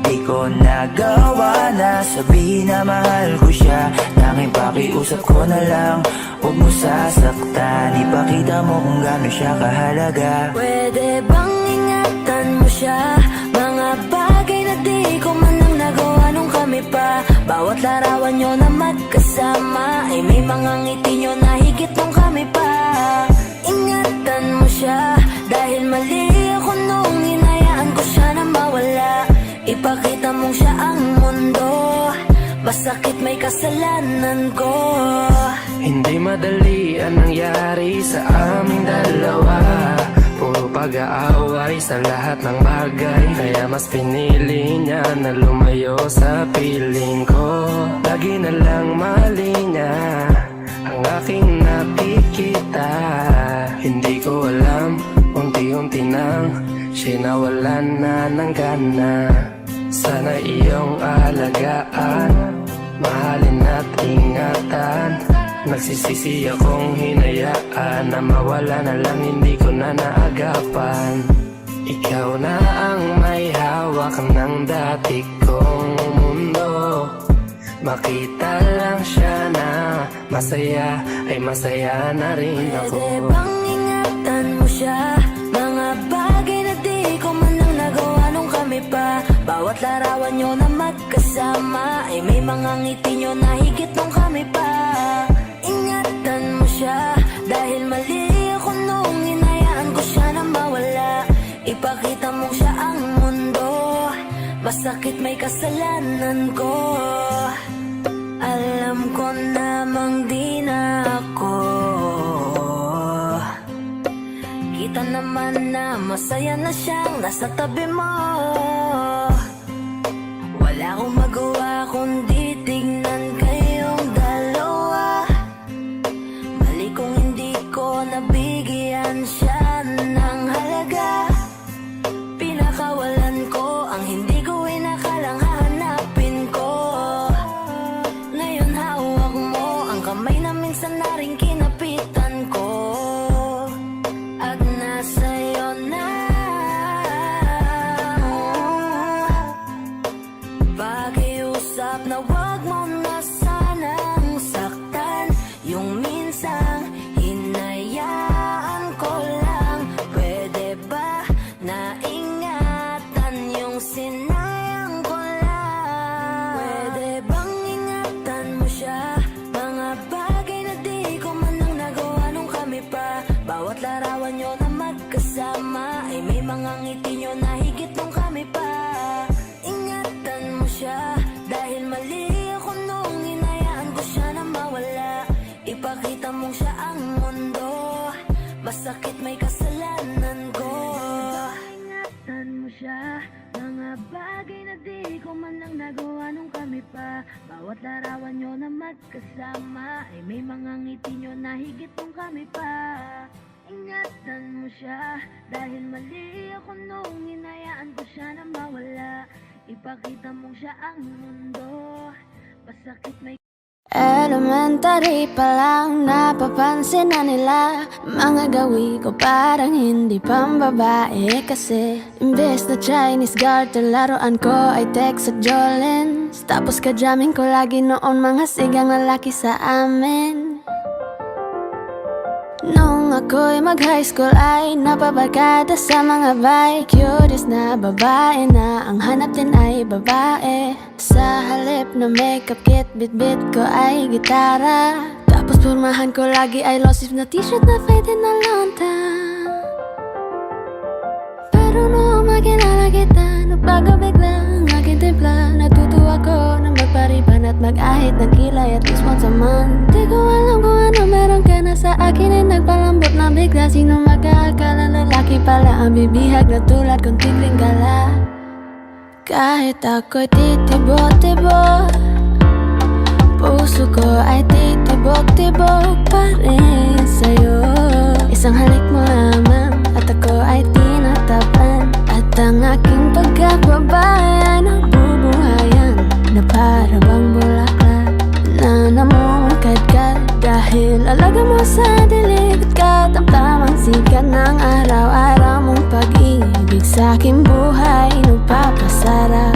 Di ko nagawa na sabihin na mahal ko siya. Tanging pakiusap ko na lang, huwag mo sasaktan. Ipakita mo kung gaano siya kahalaga. Pwede bang ingatan mo siya? Mga bagay na di ko man lang nagawa nung kami pa. Bawat larawan nyo na magkasama ay may mga ngiti nyo na higit nung kami pa. Ingatan mo siya, dahil mali ako nung hinayaan ko siya na mawala. Ipakita mong siya ang mundo, masakit may kasalanan ko. Hindi madali ang nangyari sa aming dalawa. Puro pag-aaway sa lahat ng bagay, kaya mas pinili niya na lumayo sa piling ko. Lagi na lang mali niya ang aking nakikita. Hindi ko alam, unti-unti nang siya'y nawalan na ng gana. Sana iyong alagaan, mahalin at ingatan. Nagsisisi akong hinayaan na mawala na lang, hindi ko na naagapan. Ikaw na ang may hawak ng dati kong mundo. Makita lang siya na masaya, ay masaya na rin ako. Pwede bang ingatan mo siya? Mga bagay na di ko man lang nagawa nung kami pa. Bawat larawan nyo na magkasama ay may mga ngiti nyo na higit nung kami pa. Ingatan mo siya dahil mali ako nung hinayaan ko siya na mawala. Ipakita mo siya ang mundo, masakit may kasalanan ko. Alam ko namang di na ako. Kita naman na masaya na siyang nasa tabi mo. Wala akong magawa kundi tignan kayong dalawa. Mali kung hindi ko nabigyan siya ng halaga. Pinakawalan ko ang hindi ko inakalang hahanapin ko. Ngayon hawak mo ang kamay na minsan na rin kinapitan ko. At nasa'yo na. Pakiusap na wag mo na sanang saktan. Yung minsang hinayaan ko lang. Pwede ba na ingatan yung sinayang ko lang? Pwede bang ingatan mo siya? Mga bagay na di ko man lang nagawa nung kami pa. Bawat larawan nyo na magkasama ay may mga ngiti nyo na higit nung kami pa. Ingatan mo siya dahil mali ako nung hinayaan ko siya na mawala. Ipakita mong siya ang mundo, masakit may kasalanan ko. Ingatan mo siya, mga bagay na di ko man lang nagawa nung kami pa. Bawat larawan nyo na magkasama ay may mga ngiti nyo na higit nung kami pa. Ingatan mo siya dahil mali ako nung hinayaan ko siya na mawala. Ipakita mong siya ang mundo, masakit may Elementary pa lang napapansin na nila mga gawi ko parang hindi pambabae. Kasi imbes na Chinese garter laruan ko ay Tex at Jolens. Tapos ka-jamming ko lagi noon mga sigang lalaki sa amin. Nung ako'y mag-high school ay napabarkada sa mga bay. Curious na babae na ang hanap din ay babae. Sa halip na makeup kit, bit-bit ko ay gitara. Tapos purmahan ko lagi ay long sleeve na t-shirt na faded na lonta. Pero nung makilala kita, nagbago bigla ang aking timpla. Natutuwa ko na magpariban at mag-ahit ng kilay at least once a month. Di ko alam kung ano meron ka na sa akin ay nagpalambot na bigla. Sino mag-aakala lalaki pala ang bibihag na tulad kong tigling gala. Kahit ako'y titibok-tibok, puso ko ay titibok-tibok pa rin sa'yo. Isang halik mo lamang at ako ay tinatapan. At ang aking pagkababay ay nabubuhayan na para bang bulaklak na namumukadkad. Dahil alaga mo sa dilig at katamtamang sikat ng araw-araw mong pag-ibig sa aking buhay nagpapasarap.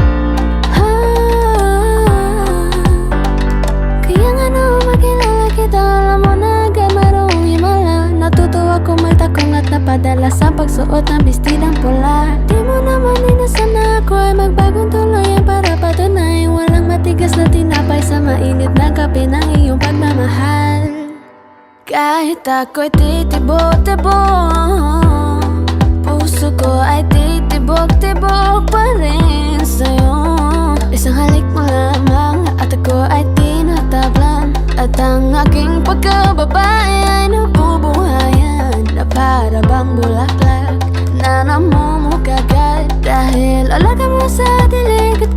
Kaya nga nung makilala kita, alam mo na agad marunong himala. Natutuwa ko magtakong at napadala sa pagsuot ng bestidang pula. Di mo naman inasan na ako ay magbagong tuluyan para patunay walang matigas na tinapay sa mainit na kape ng iyong pagmamahal. Kahit ako'y titibok-tibok, puso ko ay titibok-tibok pa rin sa'yo. Isang halik mo lamang at ako ay tinatablan. At ang aking pagkababay ay nabubuhayan na para bang bulaklak na namumukagad. Dahil alaga mo sa dilig at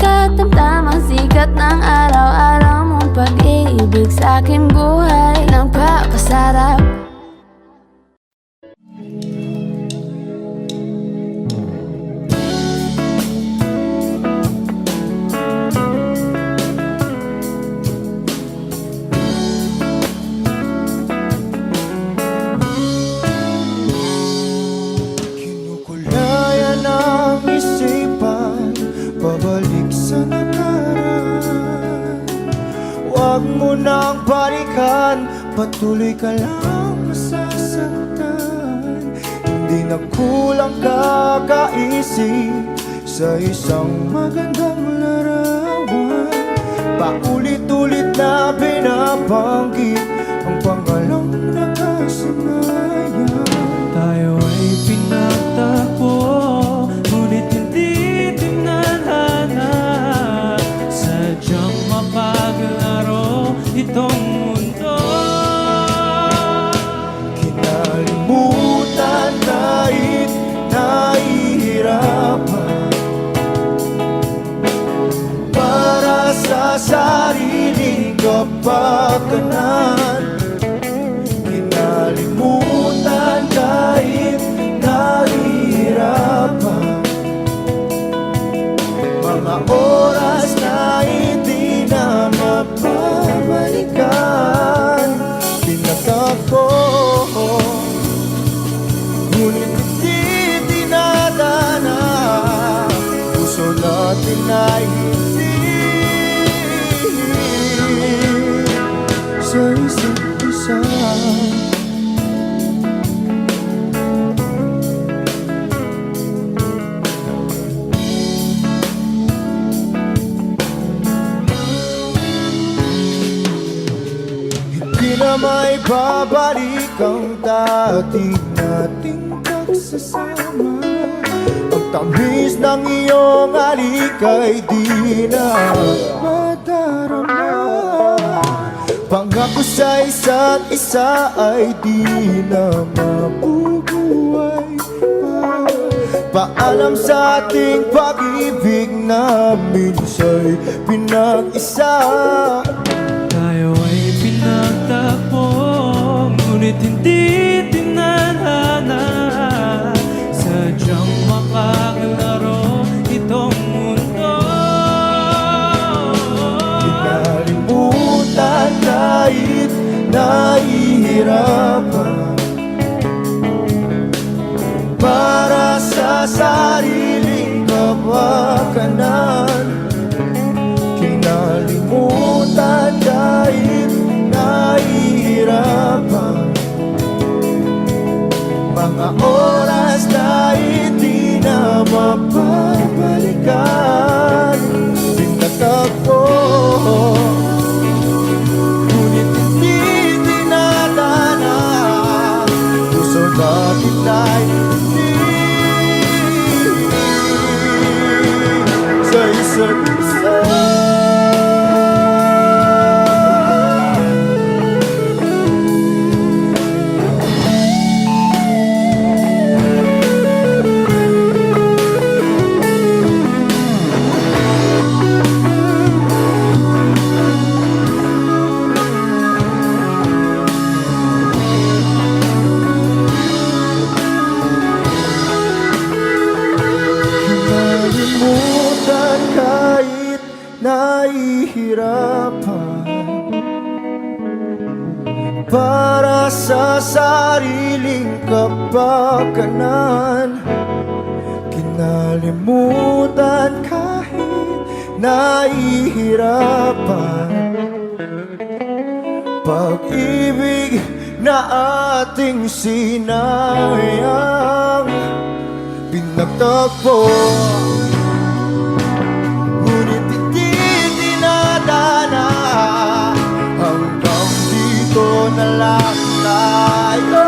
bumabalik sa nakaraan. Huwag mo nang balikan, patuloy ka lang masasaktan. Hindi na kulang kakaisip sa isang magandang larawan. Paulit-ulit na binabanggit ang pangalang nakasanayan. Tayo ay pinagtagpo, ngunit hindi tinadhana. Sadyang mapaglaro itong mundo. Kinalimutan kahit nahihirapan, para sa sariling kapakanan. Kinalimutan kahit nahihirapan, mga oras na hindi na mapabalikan. Pinagtagpo, ngunit hindi dinadana. Puso natin ay hindi sa isa't isa. Hindi na may babalik ang dating nating pagsasama. Ang tamis ng iyong halik ay di na madarama. Pangako sa isa't isa ay di na mabubuhay pa. Paalam sa ating pag-ibig na minsa'y pinag-isa. Tayo ay pinagtagpo, ngunit hindi tinadhana. Sadyang makaglaro itong mundo. Kinalimutan kahit nahihirapan, para sa sariling kapakanan. Kinalimutan kahit nahihirapan, mga oras na hindi na mapabalikan. Pinagtagpo, ngunit hindi dinadana. Puso natin ay hindi sa isa't isa. Kinalimutan kahit nahihirapan, para sa sariling kapakanan. Kinalimutan kahit nahihirapan, pag-ibig na ating sinayang. Pinagtagpo, ngunit hindi dinadana. Hanggang dito na lang tayo.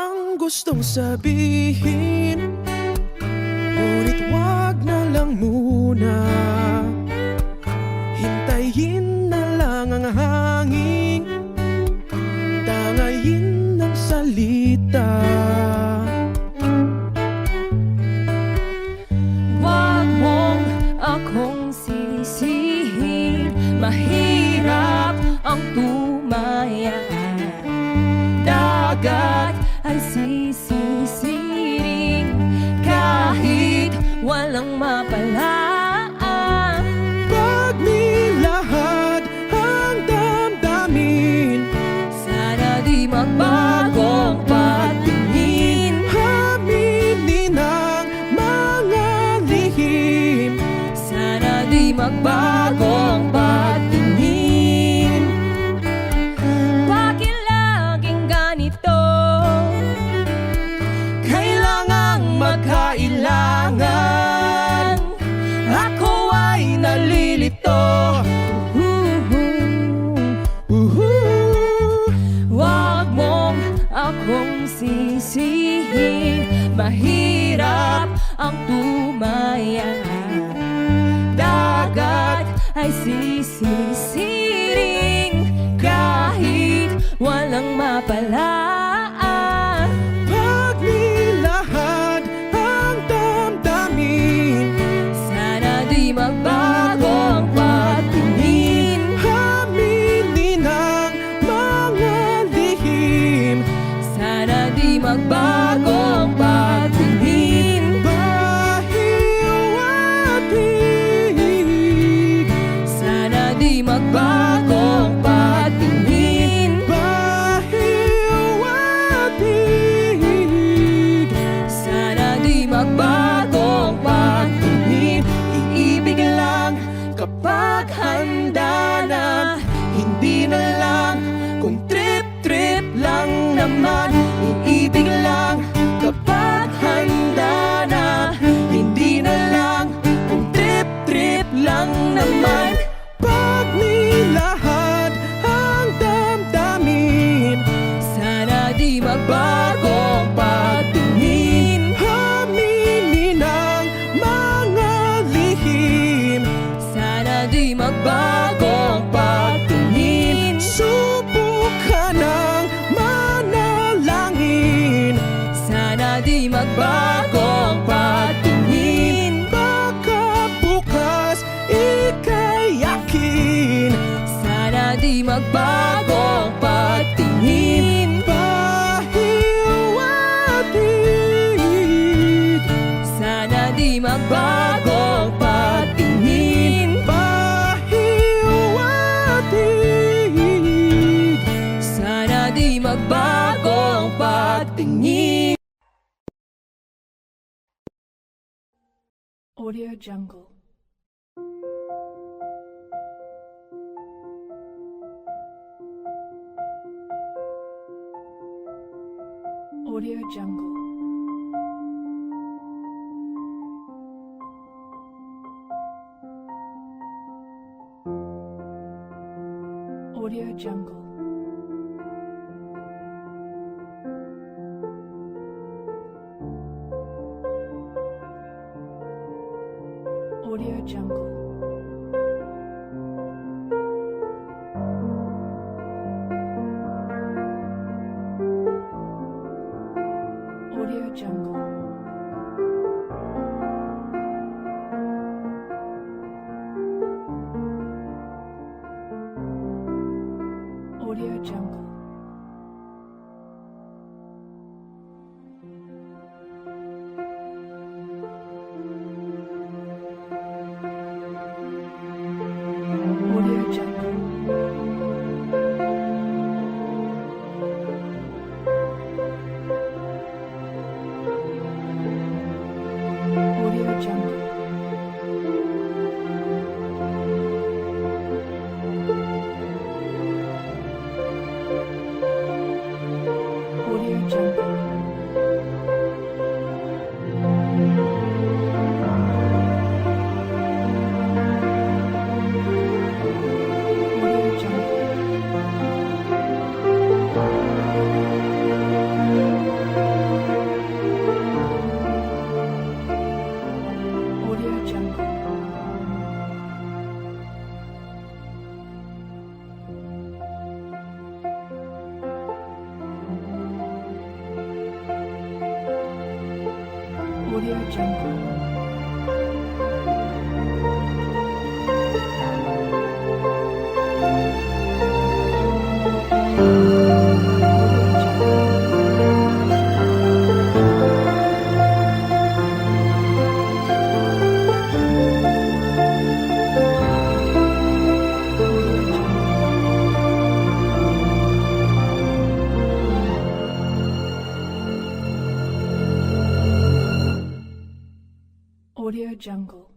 ang gustong sabihin, ngunit wag na lang muna. Hintayin na lang ang hangin, tangayin ng salita. Wag mong akong sisihin, mahirap ang tumaya. Dagat ay sisisiring kahit walang mapalaan. Pag nilahad ang damdamin, Sana di magbagong patingin. aminin ang mga lihim. Sana di magbagong patingin. Bakit laging ganito? Kailangang magkailangan, ako ay nalilito. Wag mong akong sisihin, mahirap ang tumaya. Dagat ay sisisiring kahit walang mapalaan. Pag nilahad ang damdamin, Sana di magbagong patingin. aminin ang mga lihim. Sana di magbagong patingin. Pahiwatig, Sana di magbagong patingin. pahiwatig. Sana di magbagong patingin. Iibig lang kapag handa na, hindi na lang kung trip-trip lang naman. Iibig lang kapag handa na, hindi na lang kung trip-trip lang naman. Pag nilahad ang damdamin, Sana di magbagong patingin. aminin ang mga lihim. Sana di magbagong patingin. Subukan ng manalangin, Sana di magbagong patingin. baka bukas ika'y yakin. Sana di magbagong patingin. Pahiwatig, Sana di magbagong patingin. pahiwatig. Sana di magbagong patingin. Audio Jungle. Audio Jungle. Audio Jungle. Audio Jungle. Audio Jungle. Audio Jungle. Audio Jungle. Audio Jungle. Audio Jungle.